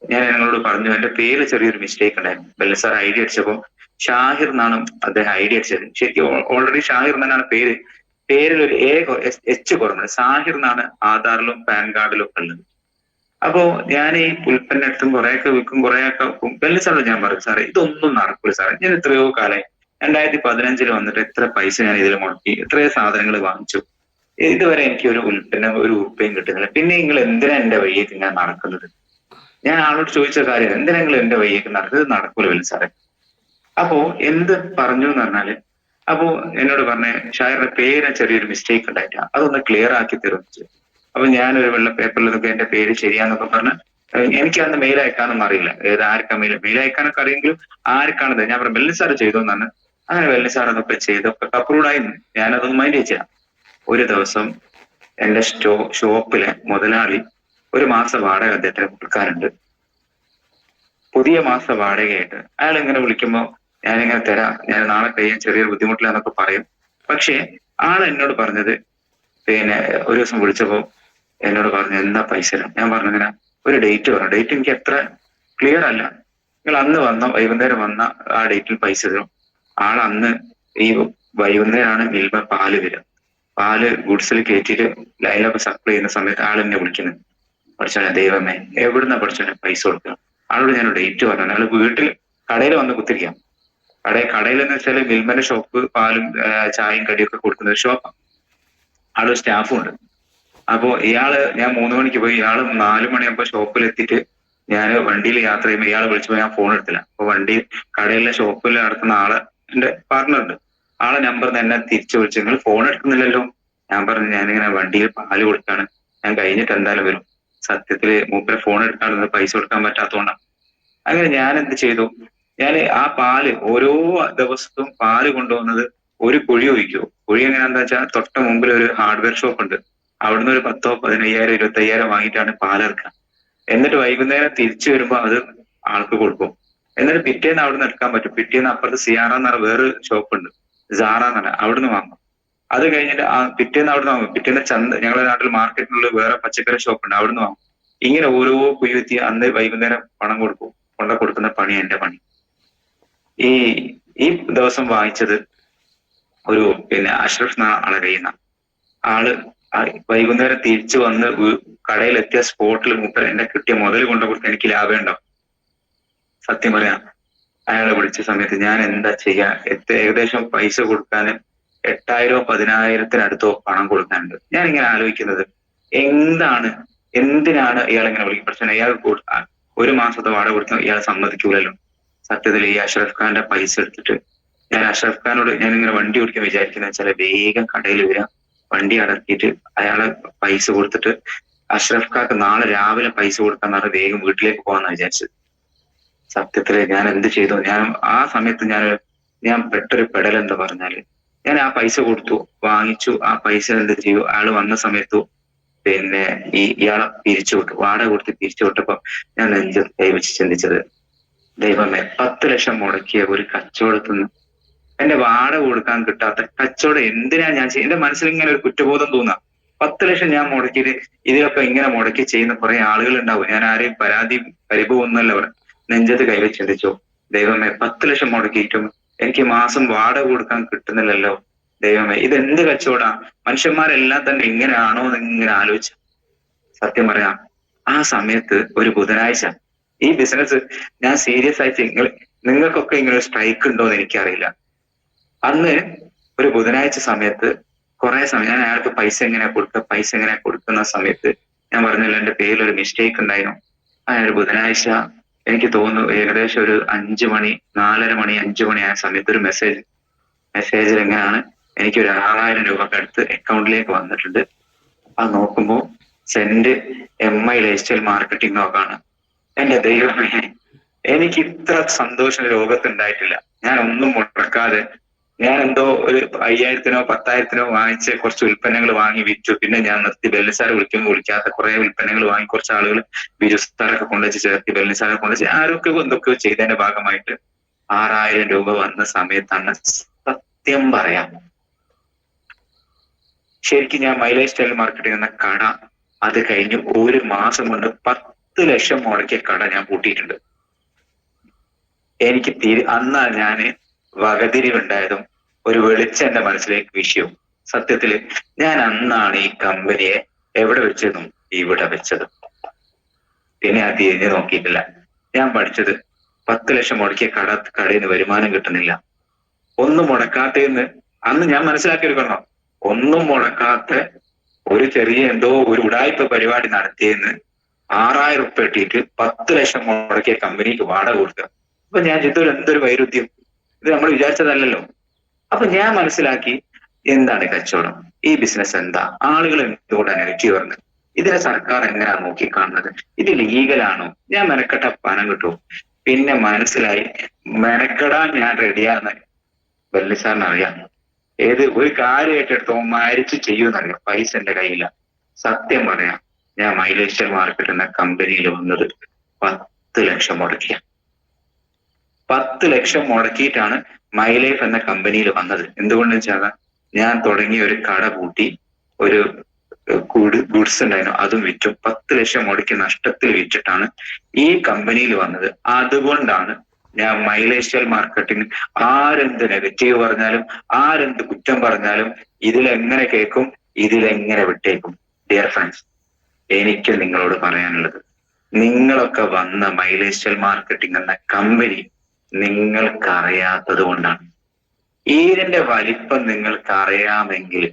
ഞാൻ നിങ്ങളോട് പറഞ്ഞു, എന്റെ പേര് ചെറിയൊരു മിസ്റ്റേക്ക് ഉണ്ടായിരുന്നു. ബെല്ല സാർ ഐഡിയ അടിച്ചപ്പോൾ ഷാഹിർ എന്നാണ് അദ്ദേഹം ഐഡിയ അടിച്ചത്. ശരിക്കും ഓൾറെഡി ഷാഹിർ എന്നാണ് പേര്. പേരിൽ ഒരു എച്ച് കുറവുണ്ട്. സാഹിർ എന്നാണ് ആധാറിലും പാൻ കാർഡിലും ഒക്കെ ഉള്ളത്. അപ്പോ ഞാൻ ഈ ഉൽപ്പന്നം എടുത്തും കുറെയൊക്കെ വിൽക്കും, കുറെയൊക്കെ വെക്കും. ബെല്ല സാറോട് ഞാൻ പറയും, സാറേ ഇതൊന്നും നടക്കില്ല സാറേ, ഞാൻ എത്രയോ കാലമായി 2015 വന്നിട്ട് എത്ര പൈസ ഞാൻ ഇതിൽ മുടക്കി, എത്രയോ സാധനങ്ങൾ വാങ്ങിച്ചു, ഇതുവരെ എനിക്ക് ഒരു ഉൽപ്പന്നം ഒരു ഉറുപ്പയും കിട്ടുന്നില്ല. പിന്നെ നിങ്ങൾ എന്തിനാ എന്റെ വഴിയേക്ക് ഇങ്ങനെ നടക്കുന്നത്? ഞാൻ ആളോട് ചോദിച്ച കാര്യം, എന്തിനാ നിങ്ങൾ എന്റെ വഴിയേക്ക് നടക്കുന്നത്? നടക്കൂല വലിയ സാറേ. അപ്പോ എന്ത് പറഞ്ഞു എന്ന് പറഞ്ഞാല്, അപ്പോ എന്നോട് പറഞ്ഞ ഷായറിന്റെ പേര് ചെറിയൊരു മിസ്റ്റേക്ക് ഉണ്ടായിട്ടാ, അതൊന്ന് ക്ലിയർ ആക്കി തരുമെന്ന്. അപ്പൊ ഞാനൊരു വെള്ള പേപ്പറിലൊക്കെ എന്റെ പേര് ശരിയാന്നൊക്കെ പറഞ്ഞ്, എനിക്ക് അന്ന് മെയിൽ അയക്കാനൊന്നും അറിയില്ല, ഏത് ആർക്കാ മെയിൽ അയക്കാനൊക്കെ അറിയെങ്കിലും ആർക്കാണത് ഞാൻ പറഞ്ഞു വെള്ളി സാറ് ചെയ്തു എന്നാണ്. അങ്ങനെ വെള്ളി സാർ അതൊക്കെ ചെയ്തൊക്കെ അപ്രൂവ്ഡ് ആയിരുന്നു. ഞാനതൊന്നും മൈൻഡ് വെച്ചില്ല. ഒരു ദിവസം എന്റെ ഷോപ്പിലെ മുതലാളി ഒരു മാസ വാടക അദ്ദേഹത്തിന് കൊടുക്കാറുണ്ട്. പുതിയ മാസ വാടകയായിട്ട് അയാൾ ഇങ്ങനെ വിളിക്കുമ്പോ ഞാനിങ്ങനെ തരാം, ഞാൻ നാളെ കഴിയാൻ ചെറിയൊരു ബുദ്ധിമുട്ടില്ലാന്നൊക്കെ പറയും. പക്ഷെ ആൾ എന്നോട് പറഞ്ഞത്, പിന്നെ ഒരു ദിവസം വിളിച്ചപ്പോ എന്നോട് പറഞ്ഞു എന്താ പൈസ തരാം. ഞാൻ പറഞ്ഞു ഇങ്ങനെ ഒരു ഡേറ്റ് പറഞ്ഞു. ഡേറ്റ് എനിക്ക് എത്ര ക്ലിയർ അല്ല, നിങ്ങൾ അന്ന് വന്ന വൈകുന്നേരം വന്ന ആ ഡേറ്റിൽ പൈസ തരും. ആൾ അന്ന് ഈ വൈകുന്നേരമാണ് മിൽമ പാല് വരിക. പാല് ഗുഡ്സിൽ കയറ്റിയിട്ട് ലൈനിലൊക്കെ സപ്ലൈ ചെയ്യുന്ന സമയത്ത് ആൾ എന്നെ വിളിക്കുന്നത്, പഠിച്ചോനെ ദൈവമേ എവിടുന്ന പഠിച്ചോനെ പൈസ കൊടുക്കുക. ആളോട് ഞാൻ ഡേറ്റ് പറഞ്ഞു. അയാൾ വീട്ടിൽ കടയിൽ വന്ന് കുത്തിരിക്കാം. കടയിൽ എന്ന് വെച്ചാൽ മിൽമന്റെ ഷോപ്പ്, പാലും ചായയും കടിയൊക്കെ കൊടുക്കുന്ന ഒരു ഷോപ്പാണ്. ആളൊരു സ്റ്റാഫും ഉണ്ട്. അപ്പോ ഞാൻ 3 മണിക്ക് പോയി, ഇയാള് 4 മണിയാകുമ്പോ ഷോപ്പിൽ എത്തിയിട്ട് ഞാൻ വണ്ടിയിൽ യാത്ര ചെയ്യുമ്പോൾ ഇയാൾ വിളിച്ചപ്പോൾ ഞാൻ ഫോൺ എടുത്തില്ല. അപ്പൊ കടയിലെ ഷോപ്പിൽ നടക്കുന്ന ആള് എന്റെ പാർട്ണർ ഉണ്ട്. ആളെ നമ്പർ എന്നെ തിരിച്ചു വിളിച്ചു, നിങ്ങൾ ഫോൺ എടുക്കുന്നില്ലല്ലോ. ഞാൻ പറഞ്ഞു ഞാനിങ്ങനെ വണ്ടിയിൽ പാല് കൊടുക്കാണ്, ഞാൻ കഴിഞ്ഞിട്ട് എന്തായാലും വരും. സത്യത്തില് മൂപ്പരെ ഫോൺ എടുക്കാണ്ട് പൈസ കൊടുക്കാൻ പറ്റാത്തതുകൊണ്ടാണ്. അങ്ങനെ ഞാൻ എന്ത് ചെയ്തു, ഞാൻ ആ പാല് ഓരോ ദിവസവും പാല് കൊണ്ടുവന്നത് ഒരു കുഴി ഒഴിക്കൂ. കുഴി എങ്ങനെയാണെന്ന് വെച്ചാൽ തൊട്ട മുമ്പിൽ ഒരു ഹാർഡ്വെയർ ഷോപ്പ് ഉണ്ട്, അവിടുന്ന് ഒരു 10,000 15,000 25,000 വാങ്ങിയിട്ടാണ് പാലിറക്കുക. എന്നിട്ട് വൈകുന്നേരം തിരിച്ചു വരുമ്പോ അത് ആൾക്ക് കൊടുക്കും. എന്നിട്ട് പിറ്റേന്ന് അവിടുന്ന് എടുക്കാൻ പറ്റും. പിറ്റേന്ന് അപ്പുറത്ത് സിയാറ എന്ന് പറഞ്ഞ വേറൊരു ഷോപ്പ് ഉണ്ട്, സാറ എന്ന് പറഞ്ഞ, അവിടുന്ന് വാങ്ങും. അത് കഴിഞ്ഞിട്ട് പിറ്റേന്ന് അവിടുന്ന് വാങ്ങും. പിറ്റേന്ന് ഞങ്ങളുടെ നാട്ടിൽ മാർക്കറ്റിലുള്ള വേറെ പച്ചക്കറി ഷോപ്പ് ഉണ്ട്, അവിടുന്ന് വാങ്ങും. ഇങ്ങനെ ഓരോ കുയ്യുത്തി അന്ന് വൈകുന്നേരം പണം കൊടുക്കുന്ന പണി എന്റെ പണി. ഈ ഈ ദിവസം വാങ്ങിച്ചത് ഒരു അഷ്റഫ് ആളെ കഴിയുന്ന ആള് വൈകുന്നേരം തിരിച്ചു വന്ന് കടയിലെത്തിയ സ്പോട്ടിൽ മൂപ്പർ എന്നെ കിട്ടിയ മുതൽ കൊണ്ടു കൊടുത്ത് എനിക്ക് ലാഭം ഉണ്ടാവും. സത്യം പറയാം, അയാളെ വിളിച്ച സമയത്ത് ഞാൻ എന്താ ചെയ്യാ, ഏകദേശം പൈസ കൊടുക്കാൻ 8,000 10,000 പണം കൊടുക്കാനുണ്ട്. ഞാൻ ഇങ്ങനെ ആലോചിക്കുന്നത്, എന്തിനാണ് ഇയാൾ ഇങ്ങനെ വിളിക്കും? പക്ഷേ ഇയാൾ ഒരു മാസത്തെ വാടക കൊടുത്താൽ ഇയാൾ സമ്മതിക്കൂലല്ലോ. സത്യത്തിൽ ഈ അഷ്റഫ് ഖാന്റെ പൈസ എടുത്തിട്ട് ഞാൻ അഷ്റഫ് ഖാനോട് ഞാൻ ഇങ്ങനെ വണ്ടി ഓടിക്കാൻ വിചാരിക്കുന്ന വെച്ചാൽ വേഗം കടയിൽ വരാം, വണ്ടി അടക്കിയിട്ട് അയാളെ പൈസ കൊടുത്തിട്ട് അഷ്റഫ് ഖാക്ക് നാളെ രാവിലെ പൈസ കൊടുക്കാൻ പറഞ്ഞ് വേഗം വീട്ടിലേക്ക് പോകാന്നാ വിചാരിച്ചത്. സത്യത്തില് ഞാൻ എന്ത് ചെയ്തു, ആ സമയത്ത് ഞാൻ പെട്ടൊരു പെടൽ എന്താ പറഞ്ഞാല്, ഞാൻ ആ പൈസ കൊടുത്തു, വാങ്ങിച്ചു. ആ പൈസ എന്ത് ചെയ്തു, ആള് വന്ന സമയത്തു ഇയാളെ പിരിച്ചു വിട്ടു. വാടക കൊടുത്ത് പിരിച്ചു വിട്ടപ്പോ ഞാൻ നെഞ്ച് കൈവച്ച് ചിന്തിച്ചത്, ദൈവമേ 10 ലക്ഷം മുടക്കിയ ഒരു കച്ചവടത്തിൽ നിന്ന് എന്റെ വാടക കൊടുക്കാൻ കിട്ടാത്ത കച്ചവടം എന്തിനാ ഞാൻ എന്റെ മനസ്സിൽ ഇങ്ങനെ ഒരു കുറ്റബോധം തോന്നാം. 10 ലക്ഷം ഞാൻ മുടക്കിയത് ഇതിലൊക്കെ ഇങ്ങനെ മുടക്കി ചെയ്യുന്ന കുറെ ആളുകൾ ഉണ്ടാവും. ഞാൻ ആരെയും പരിഭവമൊന്നുമല്ല അവർ നെഞ്ചത്ത് കൈവച്ച് ചിന്തിച്ചു, ദൈവമേ 10 ലക്ഷം മുടക്കിയിട്ടും എനിക്ക് മാസം വാടക കൊടുക്കാൻ കിട്ടുന്നില്ലല്ലോ. ദൈവമേ ഇതെന്ത് കച്ചവടാ, മനുഷ്യന്മാരെല്ലാം തന്നെ ഇങ്ങനെയാണോ എന്ന് ഇങ്ങനെ ആലോചിച്ചു. സത്യം പറയാം, ആ സമയത്ത് ഒരു ബുധനാഴ്ച ഈ ബിസിനസ് ഞാൻ സീരിയസ് ആയിട്ട് നിങ്ങൾക്കൊക്കെ ഇങ്ങനെ സ്ട്രൈക്ക് ഉണ്ടോ എന്ന് എനിക്കറിയില്ല. അന്ന് ഒരു ബുധനാഴ്ച സമയത്ത് കുറെ സമയം ഞാൻ അയാൾക്ക് പൈസ എങ്ങനെയാ കൊടുക്കുന്ന സമയത്ത് ഞാൻ പറഞ്ഞല്ലോ എന്റെ പേരിൽ ഒരു മിസ്റ്റേക്ക് ഉണ്ടായിരുന്നു. ഒരു ബുധനാഴ്ച എനിക്ക് തോന്നുന്നു ഏകദേശം ഒരു 5 മണി 4:30 മണി 5 മണി ആയ സമയത്ത് ഒരു മെസ്സേജിൽ എങ്ങനെയാണ് എനിക്ക് ഒരു 6,000 രൂപക്ക് അടുത്ത് അക്കൗണ്ടിലേക്ക് വന്നിട്ടുണ്ട്. അത് നോക്കുമ്പോ sent MI lifestyle marketing നോക്കാണ്. എന്റെ ദൈവമേ, എനിക്ക് ഇത്ര സന്തോഷം ലോകത്തുണ്ടായിട്ടില്ല. ഞാൻ ഒന്നും മുടക്കാതെ ഞാൻ എന്തോ ഒരു 5000-നോ 10,000-നോ വാങ്ങിച്ച് കുറച്ച് ഉൽപ്പന്നങ്ങൾ വാങ്ങി വിറ്റു. പിന്നെ ഞാൻ നിർത്തി. ബെല്ലിസാർ വിളിക്കുമ്പോൾ വിളിക്കാത്ത കുറെ ഉൽപ്പന്നങ്ങൾ വാങ്ങി കുറച്ച് ആളുകൾ ബിജുസാറൊക്കെ കൊണ്ടുവച്ച് ചേർത്തി, ബെല്ലിസാറെ കൊണ്ടുവച്ച് ആരൊക്കെയോ എന്തൊക്കെയോ ചെയ്തതിന്റെ ഭാഗമായിട്ട് 6000 രൂപ വന്ന സമയത്താണ് സത്യം പറയാം, ശരിക്കും ഞാൻ മൈലേജ് സ്റ്റൈൽ മാർക്കറ്റിംഗ് എന്ന കട അത് കഴിഞ്ഞ് 1 മാസം കൊണ്ട് 10 ലക്ഷം മുടക്കിയ കട ഞാൻ പൂട്ടിയിട്ടുണ്ട്. എനിക്ക് അന്നാണ് ഞാന് വകതിരിവുണ്ടായതും ഒരു വെളിച്ചം എന്റെ മനസ്സിലേക്ക് വിഷയവും. സത്യത്തില് ഞാൻ അന്നാണ് ഈ കമ്പനിയെ എവിടെ വെച്ചതും ഇവിടെ വെച്ചത്. പിന്നെ അത് തിരിഞ്ഞു നോക്കിയിട്ടില്ല. ഞാൻ പഠിച്ചത് 10 ലക്ഷം മുടക്കിയ കടയിൽ നിന്ന് വരുമാനം കിട്ടുന്നില്ല. ഒന്നും മുടക്കാത്തന്ന് അന്ന് ഞാൻ മനസ്സിലാക്കിയെടുക്കണം. ഒന്നും മുടക്കാത്ത ഒരു ചെറിയ എന്തോ ഒരു ഉടായ്പ പരിപാടി നടത്തിയെന്ന് 6000 ഉറുപ്പിക ഇട്ടിട്ട് 10 ലക്ഷം മുടക്കിയ കമ്പനിക്ക് വാടക കൊടുക്കുക. അപ്പൊ ഞാൻ ചിന്തിച്ചു എന്തൊരു വൈരുദ്ധ്യം, ഇത് നമ്മൾ വിചാരിച്ചതല്ലല്ലോ. അപ്പൊ ഞാൻ മനസ്സിലാക്കി എന്താണ് കച്ചവടം, ഈ ബിസിനസ് എന്താ, ആളുകൾ എന്തുകൊണ്ടാണ് നെഗറ്റീവ് പറഞ്ഞത്, ഇതിനെ സർക്കാർ എങ്ങനെയാണ് നോക്കിക്കാണുന്നത്, ഇത് ലീഗലാണോ, ഞാൻ മെനക്കെട്ട പണം കിട്ടും. പിന്നെ മനസ്സിലായി മെനക്കെടാൻ ഞാൻ റെഡിയാന്ന് ബെല്ലിസാറിന് അറിയാം. ഏത് ഒരു കാര്യം ഏറ്റെടുത്തോ മരിച്ചു ചെയ്യുമെന്നറിയാം. പൈസ എന്റെ കയ്യില്ല. സത്യം പറയാം, ഞാൻ മൈലേജ് മാർക്കറ്റ് എന്ന കമ്പനിയിൽ വന്നത് 10 ലക്ഷം മുടക്കിയ 10 ലക്ഷം മുടക്കിയിട്ടാണ് മൈലൈഫ് എന്ന കമ്പനിയിൽ വന്നത്. എന്തുകൊണ്ടെന്ന് വെച്ചാൽ ഞാൻ തുടങ്ങിയ ഒരു കട പൂട്ടി, ഒരു ഗുഡ്സ് ഉണ്ടായിരുന്നു അതും വിറ്റു. 10 ലക്ഷം മുടക്കി നഷ്ടത്തിൽ വിറ്റിട്ടാണ് ഈ കമ്പനിയിൽ വന്നത്. അതുകൊണ്ടാണ് ഞാൻ മൈലേജ് സ്റ്റൈൽ മാർക്കറ്റിംഗ് ആരെന്ത് നെഗറ്റീവ് പറഞ്ഞാലും ആരെന്ത് കുറ്റം പറഞ്ഞാലും ഇതിലെങ്ങനെ കേൾക്കും, ഇതിലെങ്ങനെ വിട്ടേക്കും. ഡിയർ ഫ്രണ്ട്സ്, എനിക്ക് നിങ്ങളോട് പറയാനുള്ളത്, നിങ്ങളൊക്കെ വന്ന മൈലേജ് സ്റ്റൈൽ മാർക്കറ്റിംഗ് എന്ന കമ്പനി നിങ്ങൾക്കറിയാത്തത് കൊണ്ടാണ്. ഇതിന്റെ വലിപ്പം നിങ്ങൾക്ക് അറിയാമെങ്കിൽ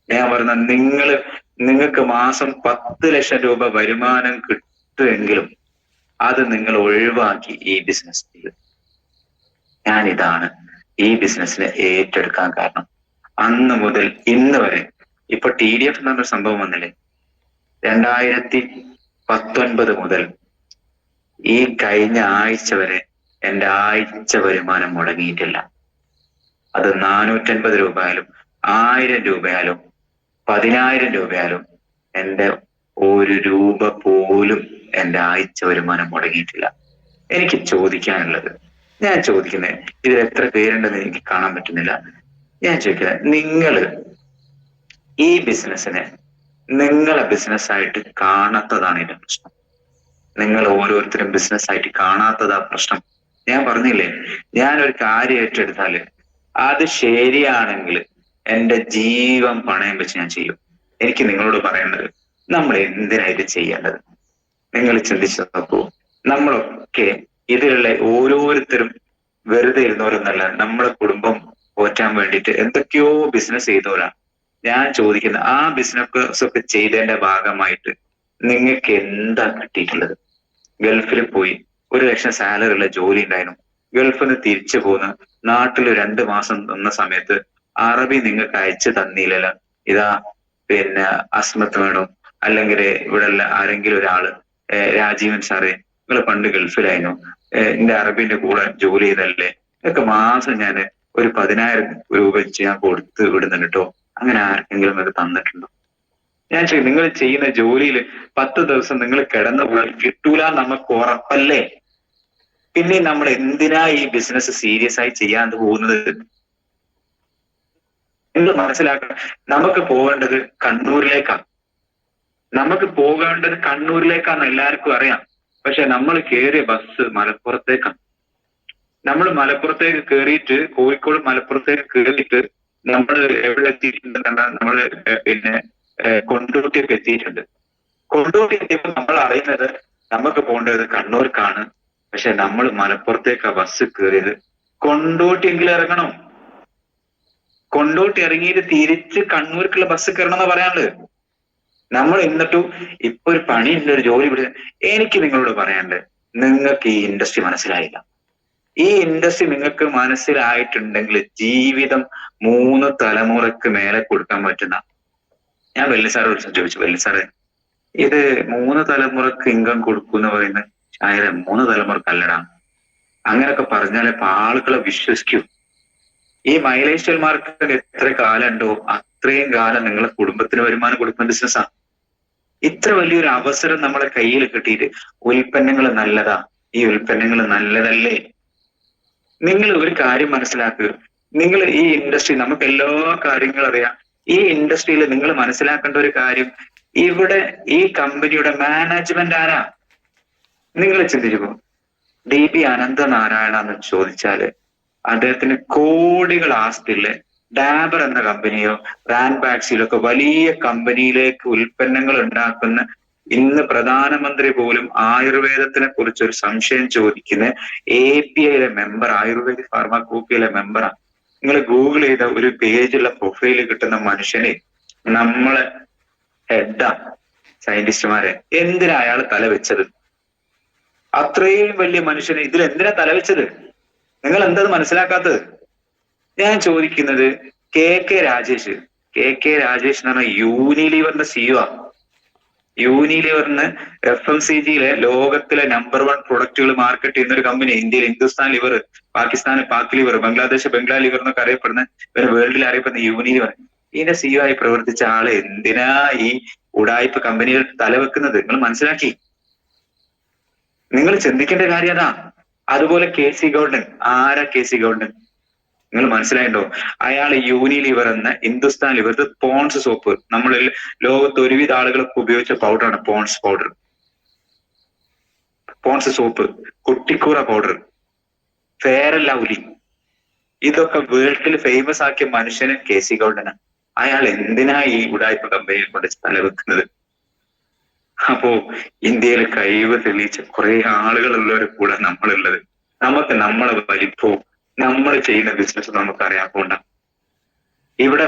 ഞാൻ പറഞ്ഞ നിങ്ങൾക്ക് മാസം 10 ലക്ഷം രൂപ വരുമാനം കിട്ടുമെങ്കിലും അത് നിങ്ങൾ ഒഴിവാക്കി ഈ ബിസിനസ് ചെയ്തു. ഞാനിതാണ് ഈ ബിസിനസ്സിനെ ഏറ്റെടുക്കാൻ കാരണം. അന്ന് മുതൽ ഇന്ന് വരെ ഇപ്പൊ TDF എന്ന് പറഞ്ഞ സംഭവം വന്നില്ലേ, 2019 മുതൽ ഈ കഴിഞ്ഞ ആഴ്ച വരെ എന്റെ ആഴ്ച വരുമാനം മുടങ്ങിയിട്ടില്ല. അത് 450 രൂപയാലും 1000 രൂപയാലും 10000 രൂപയാലും എന്റെ 1 രൂപ പോലും എന്റെ ആഴ്ച വരുമാനം മുടങ്ങിയിട്ടില്ല. എനിക്ക് ചോദിക്കാനുള്ളത്, ഞാൻ ചോദിക്കുന്നത്, ഇതിൽ എത്ര പേരുണ്ടെന്ന് എനിക്ക് കാണാൻ പറ്റുന്നില്ല. ഞാൻ ചോദിക്കുന്നത്, നിങ്ങള് ഈ ബിസിനസ്സിനെ നിങ്ങളെ ബിസിനസ്സായിട്ട് കാണാത്തതാണ് എന്റെ പ്രശ്നം. നിങ്ങൾ ഓരോരുത്തരും ബിസിനസ്സായിട്ട് കാണാത്തതാ പ്രശ്നം. ഞാൻ പറഞ്ഞില്ലേ, ഞാനൊരു കാര്യം ഏറ്റെടുത്താല് അത് ശരിയാണെങ്കിൽ എന്റെ ജീവൻ പണയം വെച്ച് ഞാൻ ചെയ്യും. എനിക്ക് നിങ്ങളോട് പറയേണ്ടത്, നമ്മൾ എന്തിനാ ഇത് ചെയ്യേണ്ടത്? നിങ്ങൾ ചിന്തിച്ചു നോക്കൂ. നമ്മളൊക്കെ ഇതിലുള്ള ഓരോരുത്തരും വെറുതെ ഇരുന്നവരൊന്നല്ല, നമ്മളെ കുടുംബം പോറ്റാൻ വേണ്ടിയിട്ട് എന്തൊക്കെയോ ബിസിനസ് ചെയ്തവരാണ്. ഞാൻ ചോദിക്കുന്നത്, ആ ബിസിനസ് ഒക്കെ ചെയ്തതിന്റെ ഭാഗമായിട്ട് നിങ്ങൾക്ക് എന്താ കിട്ടിയിട്ടുള്ളത്? ഗൾഫിൽ പോയി 1 ലക്ഷം സാലറി ഉള്ള ജോലി ഉണ്ടായിരുന്നു. ഗൾഫിൽ നിന്ന് തിരിച്ചു പോന്ന് നാട്ടിൽ 2 മാസം നിന്ന സമയത്ത് അറബി നിങ്ങൾക്ക് അയച്ചു തന്നില്ലല്ലോ. ഇതാ പിന്നെ അസ്മത്ത് മേഡം അല്ലെങ്കിൽ ഇവിടെ ആരെങ്കിലും ഒരാള്, രാജീവൻ സാറേ നിങ്ങൾ പണ്ട് ഗൾഫിലായിരുന്നു, എന്റെ അറബിന്റെ കൂടെ ജോലി ചെയ്തല്ലേ, ഇതൊക്കെ മാസം ഞാൻ ഒരു 10,000 രൂപ വെച്ച് ഞാൻ കൊടുത്ത് വിടുന്നുണ്ട് കേട്ടോ. അങ്ങനെ ആർക്കെങ്കിലും അത് തന്നിട്ടുണ്ടോ? ഞാൻ നിങ്ങൾ ചെയ്യുന്ന ജോലിയിൽ 10 ദിവസം നിങ്ങൾ കിടന്നു പോയാൽ കിട്ടൂല നമുക്ക് ഉറപ്പല്ലേ? പിന്നെ നമ്മൾ എന്തിനാ ഈ ബിസിനസ് സീരിയസ് ആയി ചെയ്യാൻ പോകുന്നത്? നിങ്ങൾ മനസ്സിലാക്കണം, നമുക്ക് പോകേണ്ടത് കണ്ണൂരിലേക്കാണ്. എല്ലാവർക്കും അറിയാം. പക്ഷെ നമ്മൾ കയറിയ ബസ് മലപ്പുറത്തേക്കാണ്. നമ്മൾ മലപ്പുറത്തേക്ക് കയറിയിട്ട്, കോഴിക്കോട് മലപ്പുറത്തേക്ക് കയറിയിട്ട് നമ്മൾ എവിടെ എത്തിയിട്ടുണ്ട്? നമ്മൾ പിന്നെ കൊണ്ടോട്ടിയൊക്കെ എത്തിയിട്ടുണ്ട്. കൊണ്ടോട്ടി എത്തിയപ്പോൾ നമ്മൾ അറിയുന്നത് നമുക്ക് പോകേണ്ടത് കണ്ണൂർക്കാണ്. പക്ഷെ നമ്മൾ മലപ്പുറത്തേക്കാ ബസ് കയറിയത്. കൊണ്ടോട്ടിയെങ്കിലും ഇറങ്ങണം. കൊണ്ടോട്ടി ഇറങ്ങിയിട്ട് തിരിച്ച് കണ്ണൂർക്കുള്ള ബസ് കയറണം എന്നാ പറയാനുള്ളത്. നമ്മൾ എന്നിട്ടും ഇപ്പൊ ഒരു പണിയുണ്ട്, ഒരു ജോലി പിടിച്ച. എനിക്ക് നിങ്ങളോട് പറയാനുണ്ട്, നിങ്ങൾക്ക് ഈ ഇൻഡസ്ട്രി മനസ്സിലായില്ല. ഈ ഇൻഡസ്ട്രി നിങ്ങൾക്ക് മനസ്സിലായിട്ടുണ്ടെങ്കിൽ ജീവിതം 3 തലമുറക്ക് മേലെ കൊടുക്കാൻ പറ്റുന്ന. ഞാൻ വെല്ലി സാറോട് ചോദിച്ചു, വെല്ലി സാറേ ഇത് 3 തലമുറക്ക് ഇൻകം കൊടുക്കും എന്ന് പറയുന്നത്, ആയിരം 3 തലമുറക്കല്ലടാ, അങ്ങനൊക്കെ പറഞ്ഞാലേ ആളുകളെ വിശ്വസിക്കൂ. ഈ മൈലേഷ്യൽ മാർക്കറ്റ് എത്ര കാലം ഉണ്ടോ അത്രയും കാലം നിങ്ങളെ കുടുംബത്തിന് വരുമാനം കൊടുക്കുന്ന ബിസിനസ്സാണ്. ഇത്ര വലിയൊരു അവസരം നമ്മളെ കയ്യിൽ കിട്ടിയിട്ട് ഉൽപ്പന്നങ്ങൾ നല്ലതാ, ഈ ഉൽപ്പന്നങ്ങൾ നല്ലതല്ലേ? നിങ്ങൾ ഒരു കാര്യം മനസ്സിലാക്കുക, നിങ്ങൾ ഈ ഇൻഡസ്ട്രി, നമുക്ക് എല്ലാ കാര്യങ്ങളും അറിയാം. ഈ ഇൻഡസ്ട്രിയിൽ നിങ്ങൾ മനസ്സിലാക്കേണ്ട ഒരു കാര്യം, ഇവിടെ ഈ കമ്പനിയുടെ മാനേജ്മെന്റ് ആരാ? നിങ്ങൾ ചിന്തിച്ചു. DB അനന്തനാരായണ എന്ന് ചോദിച്ചാല് അദ്ദേഹത്തിന് കോടികൾ ആസ്തിയില് ഡാബർ എന്ന കമ്പനിയോ റാൻബാക്സിലൊക്കെ വലിയ കമ്പനിയിലേക്ക് ഉൽപ്പന്നങ്ങൾ ഉണ്ടാക്കുന്ന, ഇന്ന് പ്രധാനമന്ത്രി പോലും ആയുർവേദത്തിനെ കുറിച്ച് ഒരു സംശയം ചോദിക്കുന്ന APIയിലെ മെമ്പർ, ആയുർവേദിക് ഫാർമക്കോപ്പിയിലെ മെമ്പറാണ്. നിങ്ങൾ ഗൂഗിൾ ചെയ്ത ഒരു പേജുള്ള പ്രൊഫൈല് കിട്ടുന്ന മനുഷ്യനെ നമ്മളെ ഹെഡാ സയന്റിസ്റ്റുമാരെ. എന്തിനാ അയാൾ തലവെച്ചത്? അത്രയും വലിയ മനുഷ്യനെ ഇതിൽ എന്തിനാ തലവെച്ചത്? നിങ്ങൾ എന്തത് മനസ്സിലാക്കാത്തത്? ഞാൻ ചോദിക്കുന്നത്, KK രാജേഷ് എന്ന് പറഞ്ഞ യൂണിലിവറിന്റെ CEO. യൂണിലിവറിന് FMCGയിലെ ലോകത്തിലെ നമ്പർ 1 പ്രൊഡക്റ്റുകൾ മാർക്കറ്റ് ചെയ്യുന്ന ഒരു കമ്പനി. ഇന്ത്യയിൽ Hindustan liver, Pakistan Pak liver, Bangladesh Bangla liver എന്നൊക്കെ അറിയപ്പെടുന്ന, വേൾഡിൽ അറിയപ്പെടുന്ന യൂണിലിവർ, ഇതിന്റെ CEO ആയി പ്രവർത്തിച്ച ആള് എന്തിനാ ഈ ഉടായ്പ കമ്പനികൾ തലവെക്കുന്നത്? നിങ്ങൾ മനസ്സിലാക്കി. നിങ്ങൾ ചിന്തിക്കേണ്ട കാര്യം അതാ. അതുപോലെ KC ഗൗഡൻ. ആരാ KC ഗൗഡൻ? നിങ്ങൾ മനസ്സിലായിട്ടോ? അയാൾ യൂണിലിവർ എന്ന ഹിന്ദുസ്ഥാൻ ലിവർ, പോൺസ് സോപ്പ്, നമ്മളിൽ ലോകത്ത് ഒരുവിധ ആളുകളൊക്കെ ഉപയോഗിച്ച പൗഡറാണ് Pond's powder, Pond's soap, Cuticura powder, Fair and Lovely, ഇതൊക്കെ വേൾഡിൽ ഫേമസ് ആക്കിയ മനുഷ്യന് KC ഗൗഡനാണ്. അയാൾ എന്തിനാ ഈ ഉടായ്പ കമ്പനിയെ കൊണ്ട് തലവെക്കുന്നത്? അപ്പോ ഇന്ത്യയിൽ കഴിവ് തെളിയിച്ച കുറെ ആളുകളുള്ളവർ കൂടെ നമ്മളുള്ളത്. നമുക്ക് നമ്മളെ വലിപ്പവും നമ്മൾ ചെയ്യുന്ന ബിസിനസ് നമുക്ക് അറിയാപ്പോണ്ട. ഇവിടെ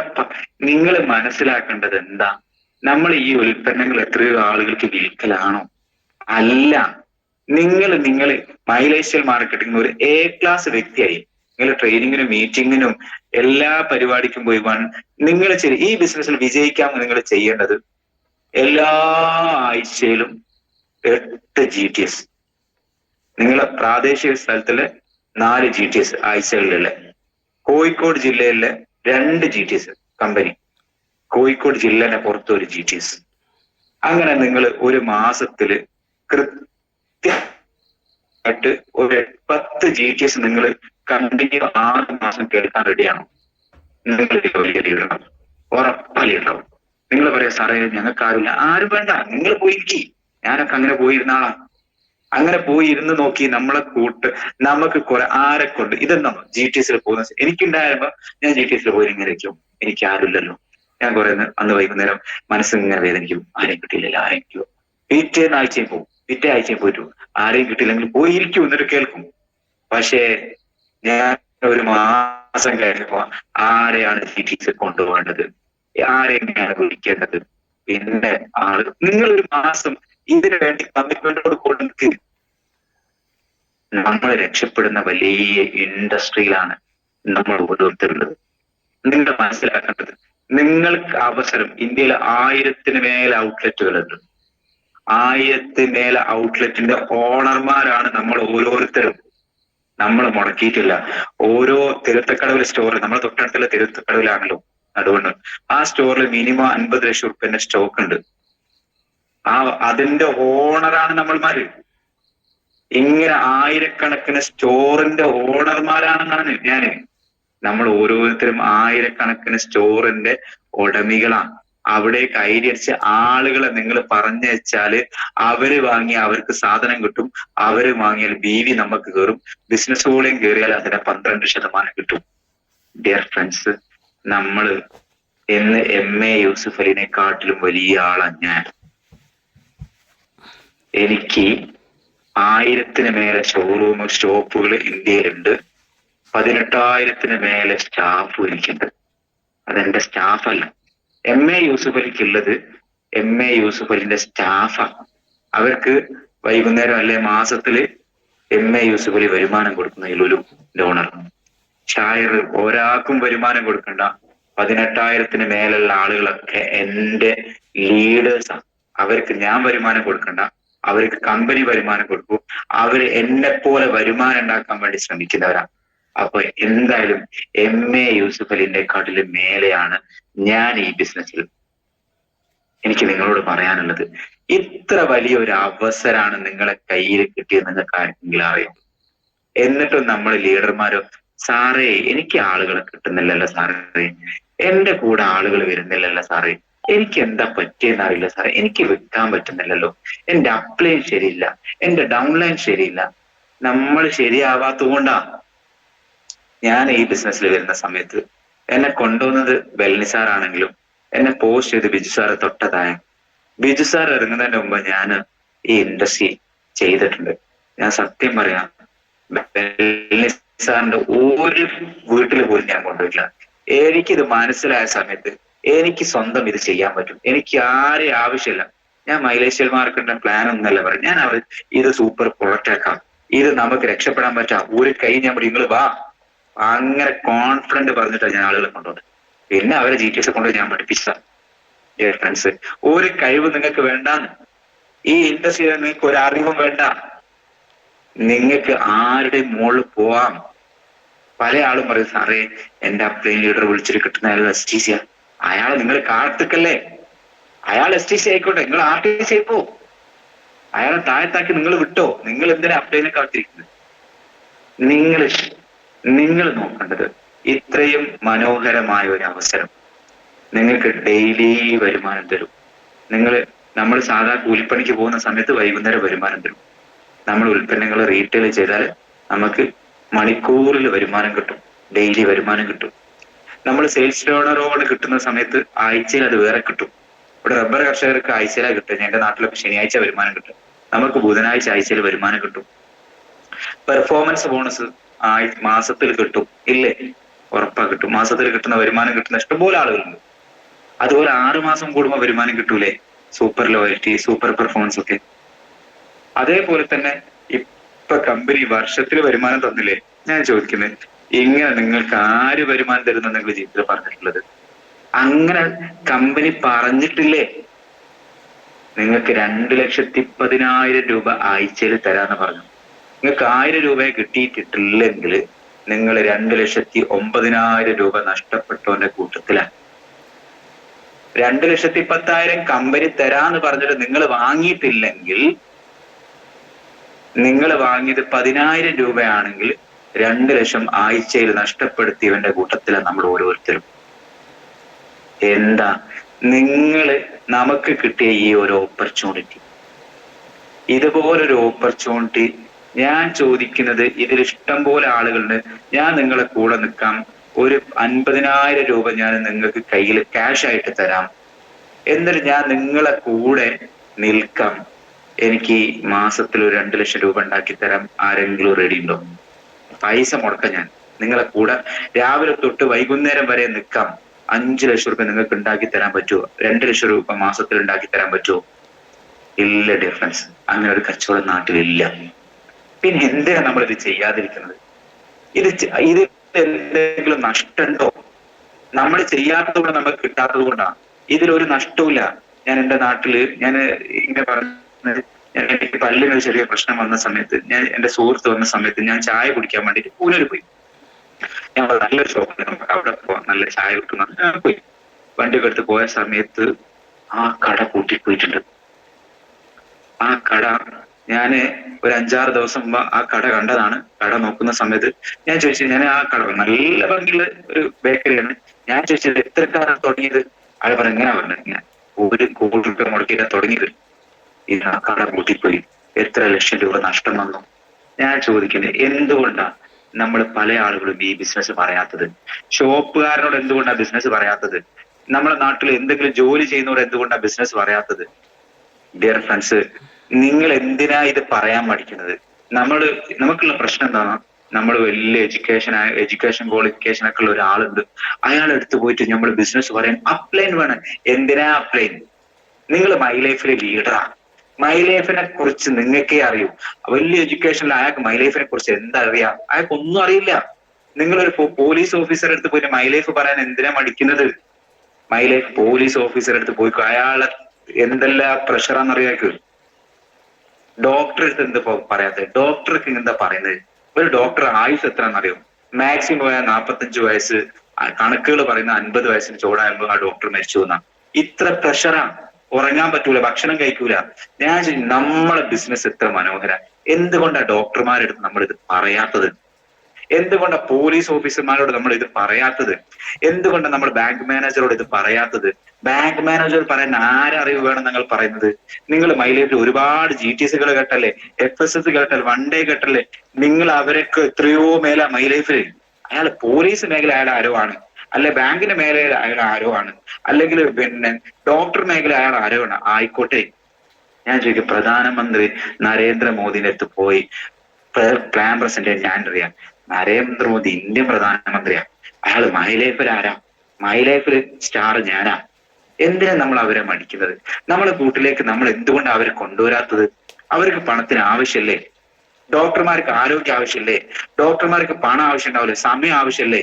നിങ്ങൾ മനസ്സിലാക്കേണ്ടത് എന്താ? നമ്മൾ ഈ ഉൽപ്പന്നങ്ങൾ എത്രയോ ആളുകൾക്ക് വിൽക്കലാണോ? അല്ല. നിങ്ങൾ മൈലേഷ്യൽ മാർക്കറ്റിംഗ് ഒരു A ക്ലാസ് വ്യക്തിയായി നിങ്ങൾ ട്രെയിനിങ്ങിനും മീറ്റിങ്ങിനും എല്ലാ പരിപാടിക്കും പോയി നിങ്ങൾ ഈ ബിസിനസ്സിൽ വിജയിക്കാമെന്ന് നിങ്ങൾ ചെയ്യേണ്ടത്, എല്ലാ ആഴ്ചയിലും 8 GTS, നിങ്ങളെ പ്രാദേശിക സ്ഥലത്തില് 4 GTS ആഴ്ചകളിലുള്ള, കോഴിക്കോട് ജില്ലയിലെ 2 GTS കമ്പനി, കോഴിക്കോട് ജില്ലേനെ പുറത്ത് ഒരു GTS. അങ്ങനെ നിങ്ങൾ ഒരു മാസത്തില് കൃത്യമായിട്ട് ഒരു 10 GTS നിങ്ങൾ കണ്ടിന്യൂ 6 മാസം കേൾക്കാൻ റെഡിയാണോ? നിങ്ങൾ വലിയ ലീഡറാവും, ഉറപ്പാ ലീഡറാവും. നിങ്ങൾ പറയാം, സാറേ ഞങ്ങൾക്ക് ആരുമില്ല. ആരും വേണ്ട, നിങ്ങൾ പോയിരിക്കി. ഞാനൊക്കെ അങ്ങനെ പോയിരുന്ന ആളാ. അങ്ങനെ പോയി ഇരുന്ന് നോക്കി നമ്മളെ നമുക്ക് കുറെ ആരെ കൊണ്ട് ഇതെന്നാ GTSൽ പോകുന്ന. എനിക്കുണ്ടായപ്പോ ഞാൻ GTSൽ പോയി ഇങ്ങനെ ഇരിക്കും, എനിക്ക് ആരുമില്ലല്ലോ. ഞാൻ കുറെ അന്ന് വൈകുന്നേരം മനസ്സിങ്ങനെ വേദനിക്കും, ആരെയും കിട്ടിയില്ലല്ലോ, ആരെയും കിട്ടുമോ. പിറ്റേന്ന് ആഴ്ചയും പോകും, പിറ്റേ ആഴ്ചയും പോയിട്ടു ആരെയും കിട്ടിയില്ലെങ്കിൽ പോയിരിക്കും, എന്നിട്ട് കേൾക്കും. പക്ഷേ ഞാൻ ഒരു മാസം കഴിഞ്ഞപ്പോ ആരെയാണ് GTS കൊണ്ടുപോകേണ്ടത്, ആരെങ്ങനെയാണ് വിളിക്കേണ്ടത്? പിന്നെ നിങ്ങളൊരു മാസം ഇതിനു വേണ്ടി കമ്മിറ്റ്മെന്റോട് കൊടുക്ക്. നമ്മൾ രക്ഷപ്പെടുന്ന വലിയ ഇൻഡസ്ട്രിയിലാണ് നമ്മൾ ഓരോരുത്തരുള്ളത്. നിങ്ങൾ മനസ്സിലാക്കേണ്ടത്, നിങ്ങൾക്ക് അവസരം, ഇന്ത്യയിൽ 1000-ന് മേലെ ഔട്ട്ലെറ്റുകളുണ്ട്. 1000-ന് മേലെ ഔട്ട്ലെറ്റിന്റെ ഓണർമാരാണ് നമ്മൾ ഓരോരുത്തരും. നമ്മൾ മുടക്കിയിട്ടില്ല. ഓരോ തിരുത്തക്കടവിലെ സ്റ്റോർ, നമ്മളെ തൊട്ടടുത്തുള്ള തിരുത്തക്കടവിലാണല്ലോ, അതുകൊണ്ട് ആ സ്റ്റോറിൽ മിനിമം 50 ലക്ഷം റുപ്യന്റെ സ്റ്റോക്ക് ഉണ്ട്. അതിന്റെ ഓണറാണ് നമ്മൾമാര്. ഇങ്ങനെ ആയിരക്കണക്കിന് സ്റ്റോറിന്റെ ഓണർമാരാണെന്നാണ് ഞാന്. നമ്മൾ ഓരോരുത്തരും ആയിരക്കണക്കിന് സ്റ്റോറിന്റെ ഉടമികളാണ്. അവിടെ കൈയടിച്ച ആളുകളെ നിങ്ങൾ പറഞ്ഞയച്ചാല് അവര് വാങ്ങി അവർക്ക് സാധനം കിട്ടും. അവര് വാങ്ങിയാൽ BV നമുക്ക് കയറും. ബിസിനസ് കൂടെയും കയറിയാൽ അതിന് 12% കിട്ടും. ഡിയർ ഫ്രണ്ട്സ്, നമ്മള് MA യൂസുഫ് അലിനെക്കാട്ടിലും വലിയ ആളാണ് ഞാൻ. എനിക്ക് 1000-ന് മേലെ ഷോറൂം സ്റ്റോപ്പുകൾ ഇന്ത്യയിലുണ്ട്. 18,000-ന് മേലെ സ്റ്റാഫ് എനിക്കുണ്ട്. അതെന്റെ സ്റ്റാഫല്ല. MA Yusuf അലിക്കുള്ളത് MA Yusuf അലിന്റെ സ്റ്റാഫാണ്. അവർക്ക് വൈകുന്നേരം അല്ലെ മാസത്തില് MA യൂസുഫ് അലി വരുമാനം കൊടുക്കുന്ന ലുലു ഓണർ. ഷായർ ഒരാൾക്കും വരുമാനം കൊടുക്കണ്ട. 18,000-ന് മേലുള്ള ആളുകളൊക്കെ എന്റെ ലീഡേഴ്സാണ്. അവർക്ക് ഞാൻ വരുമാനം കൊടുക്കണ്ട. അവർക്ക് കമ്പനി വരുമാനം കൊടുക്കും. അവർ എന്നെ പോലെ വരുമാനം ഉണ്ടാക്കാൻ വേണ്ടി ശ്രമിക്കുന്നവരാണ്. അപ്പൊ എന്തായാലും MA യൂസുഫ് അലിനെക്കാട്ടിലും മേലെയാണ് ഞാൻ ഈ ബിസിനസ്സിൽ. എനിക്ക് നിങ്ങളോട് പറയാനുള്ളത്, ഇത്ര വലിയ ഒരു അവസരമാണ് നിങ്ങളെ കയ്യിൽ കിട്ടിയത് നിങ്ങൾക്ക് ആർക്കെങ്കിലും അറിയാം? എന്നിട്ടും നമ്മൾ ലീഡർമാരോ, സാറേ എനിക്ക് ആളുകളെ കിട്ടുന്നില്ലല്ലോ സാറേ, എന്റെ കൂടെ ആളുകൾ വരുന്നില്ലല്ലോ സാറേ, എനിക്ക് എന്താ പറ്റിയെന്ന് അറിയില്ല സാറേ, എനിക്ക് വിൽക്കാൻ പറ്റുന്നില്ലല്ലോ, എന്റെ അപ്ലൈൻ ശരിയില്ല, എന്റെ ഡൗൺലൈൻ ശരിയില്ല. നമ്മൾ ശരിയാവാത്തത് കൊണ്ടാ ഞാൻ ഈ ബിസിനസ്സിൽ വരുന്ന സമയത്ത് എന്നെ കൊണ്ടുവന്നത് വെല്ലി സാറാണെങ്കിലും എന്നെ പോസ്റ്റ് ചെയ്ത് ബിജു സാറ് തൊട്ടതായ. ബിജു സാർ ഇറങ്ങുന്നതിന് മുമ്പ് ഞാൻ ഈ ഇൻഡസ്ട്രി ചെയ്തിട്ടുണ്ട്. ഞാൻ സത്യം പറയാം, വെല്ലി സാറിന്റെ ഒരു വീട്ടിൽ പോലും ഞാൻ കൊണ്ടുപോയില്ല. എനിക്കിത് മനസ്സിലായ സമയത്ത് എനിക്ക് സ്വന്തം ഇത് ചെയ്യാൻ പറ്റും, എനിക്ക് ആരെയും ആവശ്യമില്ല. ഞാൻ മൈലേഷ്യൽ മാർക്കറ്റിന്റെ പ്ലാൻ ഒന്നല്ല പറയും, ഞാൻ അവർ ഇത് സൂപ്പർ പ്രൊഡക്റ്റ് ആക്കാം, ഇത് നമുക്ക് രക്ഷപ്പെടാൻ പറ്റാം, ഒരു കൈ ഞാൻ നിങ്ങൾ വാ, അങ്ങനെ കോൺഫിഡന്റ് പറഞ്ഞിട്ടാണ് ഞാൻ ആളുകളെ കൊണ്ടുപോകുന്നത്. പിന്നെ അവരെ GTS കൊണ്ട് ഞാൻ പഠിപ്പിച്ച ഫ്രണ്ട്സ്, ഒരു കഴിവ് നിങ്ങൾക്ക് വേണ്ടാന്ന്, ഈ ഇൻഡസ്ട്രിയിൽ നിങ്ങൾക്ക് ഒരു അറിവും വേണ്ട, നിങ്ങൾക്ക് ആരുടെ മുകളിൽ പോവാം. പല ആളും പറയും, സാറേ എന്റെ അപ്ലൈൻ ലീഡർ വിളിച്ചിട്ട് കിട്ടുന്ന അയാൾ STC, അയാൾ നിങ്ങൾ കാത്തിക്കല്ലേ, അയാൾ STC ആയിക്കോട്ടെ, നിങ്ങൾ RTC ആയിപ്പോ, അയാളെ താഴത്താക്കി നിങ്ങൾ വിട്ടോ, നിങ്ങൾ എന്തിനാ അപ്ലൈനെ കാത്തിരിക്കുന്നത്? നിങ്ങൾ നോക്കേണ്ടത് ഇത്രയും മനോഹരമായ ഒരു അവസരം നിങ്ങൾക്ക് ഡെയിലി വരുമാനം തരും. നമ്മൾ സാധാ കൂലിപ്പണിക്ക് പോകുന്ന സമയത്ത് വൈകുന്നേരം വരുമാനം തരും. നമ്മൾ ഉൽപ്പന്നങ്ങൾ റീറ്റെയിൽ ചെയ്താൽ നമുക്ക് മണിക്കൂറിൽ വരുമാനം കിട്ടും, ഡെയിലി വരുമാനം കിട്ടും. നമ്മൾ സെയിൽസ് ഓർഡർ കിട്ടുന്ന സമയത്ത് ആഴ്ചയിൽ അത് വേറെ കിട്ടും. ഇവിടെ റബ്ബർ കർഷകർക്ക് ആഴ്ചയിലാണ് കിട്ടുക, എന്റെ നാട്ടിലൊക്കെ ശനിയാഴ്ച വരുമാനം കിട്ടും, നമുക്ക് ബുധനാഴ്ച ആഴ്ചയിൽ വരുമാനം കിട്ടും. പെർഫോമൻസ് ബോണസ് മാസത്തിൽ കിട്ടും, ഇല്ലേ? ഉറപ്പാ കിട്ടും. മാസത്തിൽ കിട്ടുന്ന വരുമാനം കിട്ടുന്ന ഇഷ്ടംപോലെ ആളുകളുണ്ട്. അതുപോലെ 6 മാസം കൂടുമ്പോൾ വരുമാനം കിട്ടൂലേ? സൂപ്പർ ലോയൽറ്റി, സൂപ്പർ പെർഫോമൻസ് ഒക്കെ. അതേപോലെ തന്നെ ഇപ്പൊ കമ്പനി വർഷത്തിൽ വരുമാനം തന്നില്ലേ? ഞാൻ ചോദിക്കുന്നത്, ഇങ്ങനെ നിങ്ങൾക്ക് ആര് വരുമാനം തരുന്ന നിങ്ങൾ ജീവിതത്തിൽ പറഞ്ഞിട്ടുള്ളത്? അങ്ങനെ കമ്പനി പറഞ്ഞിട്ടില്ലേ? നിങ്ങൾക്ക് 2,10,000 രൂപ ആഴ്ചയിൽ തരാന്ന് പറഞ്ഞു. നിങ്ങൾക്ക് 1000 രൂപയെ കിട്ടിയിട്ടില്ലെങ്കിൽ നിങ്ങൾ 2,09,000 രൂപ നഷ്ടപ്പെട്ടവന്റെ കൂട്ടത്തിലാണ്. 2,10,000 കമ്പനി തരാന്ന് പറഞ്ഞിട്ട് നിങ്ങൾ വാങ്ങിയിട്ടില്ലെങ്കിൽ, നിങ്ങൾ വാങ്ങിയത് 10,000 രൂപയാണെങ്കിൽ 2 ലക്ഷം ആഴ്ചയിൽ നഷ്ടപ്പെടുത്തിയവന്റെ കൂട്ടത്തിലാണ് നമ്മൾ ഓരോരുത്തരും. എന്താ നമുക്ക് കിട്ടിയ ഈ ഒരു ഓപ്പർച്യൂണിറ്റി, ഇതുപോലൊരു ഓപ്പർച്യൂണിറ്റി ഞാൻ ചോദിക്കുന്നത്, ഇതിൽ ഇഷ്ടം പോലെ ആളുകളുണ്ട്. ഞാൻ നിങ്ങളെ കൂടെ നിൽക്കാം, ഒരു 50,000 രൂപ ഞാൻ നിങ്ങൾക്ക് കയ്യിൽ ക്യാഷ് ആയിട്ട് തരാം, എന്നിട്ട് ഞാൻ നിങ്ങളെ കൂടെ നിൽക്കാം, എനിക്ക് മാസത്തിൽ ഒരു 2 ലക്ഷം രൂപ ഉണ്ടാക്കി തരാം, ആരെങ്കിലും റെഡി ഉണ്ടോ? പൈസ മുടക്കാം, ഞാൻ നിങ്ങളെ കൂടെ രാവിലെ തൊട്ട് വൈകുന്നേരം വരെ നിൽക്കാം, 5 ലക്ഷം രൂപ നിങ്ങൾക്ക് ഉണ്ടാക്കി തരാൻ പറ്റുമോ? 2 ലക്ഷം രൂപ മാസത്തിൽ ഉണ്ടാക്കി തരാൻ പറ്റുമോ? ഇല്ല ഡിഫറൻസ്. അങ്ങനെ ഒരു കച്ചവടം നാട്ടിലില്ല. പിന്നെ എന്തിനാ നമ്മളിത് ചെയ്യാതിരിക്കുന്നത്? ഇത് എന്തെങ്കിലും നഷ്ടമുണ്ടോ? നമ്മൾ ചെയ്യാത്തത് കൊണ്ട് നമുക്ക് കിട്ടാത്തത് കൊണ്ടാണ്. ഇതിലൊരു നഷ്ടവുമില്ല. ഞാൻ എന്റെ നാട്ടില് ഞാൻ ഇങ്ങനെ പറഞ്ഞത്, എനിക്ക് പല്ലിനൊരു ചെറിയ പ്രശ്നം വന്ന സമയത്ത്, ഞാൻ എന്റെ സുഹൃത്ത് വന്ന സമയത്ത് ഞാൻ ചായ കുടിക്കാൻ വേണ്ടിട്ട് പൂനെയിൽ പോയി. ഞാൻ നല്ലൊരു ഷോപ്പിൽ നമുക്ക് അവിടെ പോവാം, നല്ല ചായ കിട്ടുന്ന പോയി. വണ്ടിയൊക്കെ എടുത്ത് പോയ സമയത്ത് ആ കട പൂട്ടിപ്പോയിട്ടുണ്ട്. ആ കട ഞാന് ഒരു 5-6 ദിവസം മുമ്പ് ആ കട കണ്ടതാണ്. കട നോക്കുന്ന സമയത്ത് ഞാൻ ചോദിച്ചു, ഞാൻ ആ കട നല്ല ഭംഗിയുള്ള ഒരു ബേക്കറിയാണ്, ഞാൻ ചോദിച്ചത് എത്രക്കാരാണ് തുടങ്ങിയത്? അയാൾ പറഞ്ഞു, എങ്ങനെ പറഞ്ഞു, ഇങ്ങനെ 1 കോടി രൂപ മുടക്കിയിട്ടാ തുടങ്ങിയത്. ഇത് ആ കട പൂട്ടിപ്പോയി, എത്ര ലക്ഷം രൂപ നഷ്ടം വന്നു. ഞാൻ ചോദിക്കുന്നത്, എന്തുകൊണ്ടാണ് നമ്മൾ പല ആളുകളും ഈ ബിസിനസ് പറയാത്തത്? ഷോപ്പുകാരനോട് എന്തുകൊണ്ടാണ് ബിസിനസ് പറയാത്തത്? നമ്മുടെ നാട്ടിൽ എന്തെങ്കിലും ജോലി ചെയ്യുന്നവരോട് എന്തുകൊണ്ടാണ് ബിസിനസ് പറയാത്തത്? ഡിയർ ഫ്രണ്ട്സ്, നിങ്ങൾ എന്തിനാ ഇത് പറയാൻ പഠിക്കുന്നത്? നമുക്കുള്ള പ്രശ്നം എന്താണ്? നമ്മൾ വലിയ എഡ്യൂക്കേഷൻ ക്വാളിഫിക്കേഷൻ ഒക്കെ ഉള്ള ഒരാളുണ്ട്, അയാളെടുത്ത് പോയിട്ട് നമ്മൾ ബിസിനസ് പറയാൻ അപ്ലൈൻ വേണം. എന്തിനാ അപ്ലൈൻ? നിങ്ങൾ മൈ ലൈഫിലെ ലീഡറാ. മൈ ലൈഫിനെ കുറിച്ച് നിങ്ങൾക്കേ അറിയൂ. വലിയ എഡ്യൂക്കേഷനിൽ അയാൾക്ക് മൈ ലൈഫിനെ കുറിച്ച് എന്താ അറിയാം? അയാൾക്ക് ഒന്നും അറിയില്ല. നിങ്ങളൊരു പോലീസ് ഓഫീസറെ അടുത്ത് പോയിട്ട് മൈ ലൈഫ് പറയാൻ എന്തിനാ മടിക്കുന്നത്? മൈ ലൈഫ് പോലീസ് ഓഫീസറെ അടുത്ത് പോയിക്കോ, അയാളെ എന്തെല്ലാം പ്രഷറാന്നറിയാക്ക്. ഡോക്ടർ അടുത്ത് എന്താ പറയാത്തത്? ഡോക്ടർക്ക് എന്താ പറയുന്നത്? ഒരു ഡോക്ടർ ആയുസ് എത്രയാണെന്നറിയോ? മാക്സിമം പോയാൽ 45 വയസ്സ്, കണക്കുകൾ പറയുന്ന 50 വയസ്സിന് ചോടാകുമ്പോൾ ആ ഡോക്ടർ മരിച്ചു എന്നാ. ഇത്ര പ്രഷറാ, ഉറങ്ങാൻ പറ്റൂല, ഭക്ഷണം കഴിക്കൂല. ഞാൻ നമ്മളെ ബിസിനസ് എത്ര മനോഹര, എന്തുകൊണ്ടാ ഡോക്ടർമാരെടുത്ത് നമ്മൾ ഇത് പറയാത്തത്? എന്തുകൊണ്ടാ പോലീസ് ഓഫീസർമാരോട് നമ്മൾ ഇത് പറയാത്തത്? എന്തുകൊണ്ടാണ് നമ്മൾ ബാങ്ക് മാനേജറോട് ഇത് പറയാത്തത്? ബാങ്ക് മാനേജർ പറയാൻ ആരറിവ് വേണം നിങ്ങൾ പറയുന്നത്? നിങ്ങൾ മൈലേജിൽ ഒരുപാട് GTSകൾ കേട്ടല്ലേ, FSS കേട്ടല്ലേ, 1 ഡേ കേട്ടല്ലേ? നിങ്ങൾ അവരൊക്കെ എത്രയോ മേല മൈലൈഫിൽ. അയാൾ പോലീസ് മേഖല അയാൾ ആരോ ആണ്, അല്ലെ ബാങ്കിന്റെ മേഖലയിൽ അയാൾ ആരോ ആണ്, അല്ലെങ്കിൽ ഡോക്ടർ മേഖല അയാൾ ആരോ ആണ്. ആയിക്കോട്ടെ, ഞാൻ ചോദിക്കും, പ്രധാനമന്ത്രി നരേന്ദ്രമോദിന്റെ അടുത്ത് പോയി പ്ലാൻ പ്രസന്റ് ഞാൻ അറിയാം. നരേന്ദ്രമോദി ഇന്ത്യൻ പ്രധാനമന്ത്രിയാ, അയാൾ മൈ ലൈഫിൽ ആരാ? മൈ ലൈഫിൽ സ്റ്റാർ ഞാനാ. എന്തിനാ നമ്മൾ അവരെ മടിക്കുന്നത്? നമ്മളെ കൂട്ടിലേക്ക് നമ്മൾ എന്തുകൊണ്ടാണ് അവരെ കൊണ്ടുവരാത്തത്? അവർക്ക് പണത്തിന് ആവശ്യമല്ലേ? ഡോക്ടർമാർക്ക് ആരോഗ്യ ആവശ്യമല്ലേ? ഡോക്ടർമാർക്ക് പണം ആവശ്യം ഉണ്ടാവില്ലേ? സമയം ആവശ്യമല്ലേ?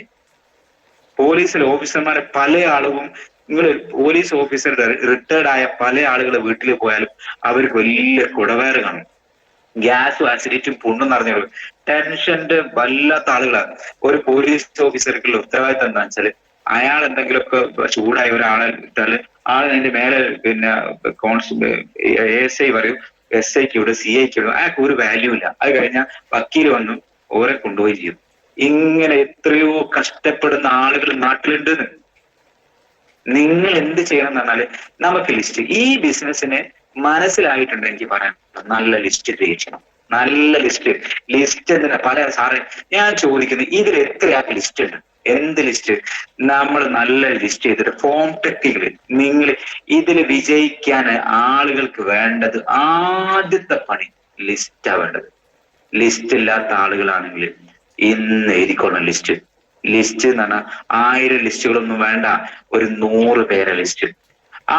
പോലീസിലെ ഓഫീസർമാരെ പല ആളുകളും, നിങ്ങൾ പോലീസ് ഓഫീസർ റിട്ടയർഡ് ആയ പല ആളുകൾ വീട്ടിൽ പോയാലും അവർക്ക് വലിയ കുടവേറ് കാണും, ഗ്യാസും ആസിഡിറ്റും പുണ്ണും നിറഞ്ഞു, ടെൻഷന്റെ വല്ലാത്ത ആളുകളാണ്. ഒരു പോലീസ് ഓഫീസർക്കുള്ള ഉത്തരവാദിത്തം എന്താ വെച്ചാല്, അയാൾ എന്തെങ്കിലുമൊക്കെ ചൂടായ ഒരാളെ ഇട്ടാല് അതിന്റെ മേലെ കോൺസ്റ്റബിൾ ASI പറയും, SIക്ക് ഇവിടെ, CIക്ക് ഇവിടെ, അയാൾക്ക് ഒരു വാല്യൂ ഇല്ല. അത് കഴിഞ്ഞാൽ വക്കീൽ വന്നു ഓരെ കൊണ്ടുപോയി ചെയ്യും. ഇങ്ങനെ എത്രയോ കഷ്ടപ്പെടുന്ന ആളുകൾ നാട്ടിലുണ്ട്. നിങ്ങൾ എന്ത് ചെയ്യണം എന്ന് പറഞ്ഞാല്, നമുക്ക് ലിസ്റ്റ്, ഈ ബിസിനസ്സിന് മനസ്സിലായിട്ടുണ്ട് എനിക്ക് പറയാൻ, നല്ല ലിസ്റ്റ് ക്രിയേറ്റ് ചെയ്യണം. നല്ല ലിസ്റ്റ് എന്തിനാ പല സാറേ ഞാൻ ചോദിക്കുന്നത്, ഇതിൽ എത്രയാൾക്ക് ലിസ്റ്റ് ഉണ്ട്? എന്ത് ലിസ്റ്റ്? നമ്മൾ നല്ല ലിസ്റ്റ് ചെയ്തിട്ട് ഫോം ടെക്നിക്കല്, നിങ്ങൾ ഇതിൽ വിജയിക്കാൻ ആളുകൾക്ക് വേണ്ടത് ആദ്യത്തെ പണി ലിസ്റ്റാ വേണ്ടത്. ലിസ്റ്റ് ഇല്ലാത്ത ആളുകളാണെങ്കിൽ ഇന്ന് എഴുതിക്കൊള്ളണം ലിസ്റ്റ്. ലിസ്റ്റ് എന്ന് പറഞ്ഞാൽ 1000 ലിസ്റ്റുകളൊന്നും വേണ്ട, ഒരു 100 പേരെ ലിസ്റ്റ്.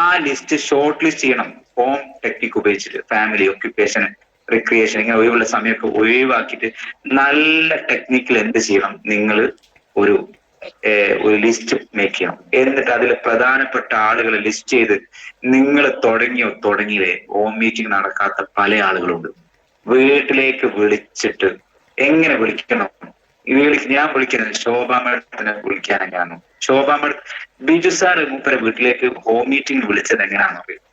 ആ ലിസ്റ്റ് ഷോർട്ട് ലിസ്റ്റ് ചെയ്യണം ഫോം ടെക്നിക് ഉപയോഗിച്ചിട്ട്. ഫാമിലി, ഒക്യുപ്പേഷൻ, റിക്രിയേഷൻ, ഇങ്ങനെ ഒഴിവുള്ള സമയമൊക്കെ ഒഴിവാക്കിയിട്ട് നല്ല ടെക്നിക്കിൽ എന്ത് ചെയ്യണം, നിങ്ങൾ ഒരു ലിസ്റ്റ് മേക്ക് ചെയ്യണം. എന്നിട്ട് അതിൽ പ്രധാനപ്പെട്ട ആളുകളെ ലിസ്റ്റ് ചെയ്ത്, നിങ്ങൾ തുടങ്ങിയേ ഹോം മീറ്റിംഗ് നടക്കാത്ത പല ആളുകളുണ്ട്. വീട്ടിലേക്ക് വിളിച്ചിട്ട്, എങ്ങനെ വിളിക്കണം? ഞാൻ വിളിക്കുന്നത് ശോഭാ മേഡത്തിനെ വിളിക്കാൻ എങ്ങനെയാണോ, ശോഭാ മേഡം ബിജു സാറ് മൂപ്പരെ വീട്ടിലേക്ക് ഹോം മീറ്റിംഗ് വിളിച്ചത് എങ്ങനെയാണെന്ന് അറിയാം.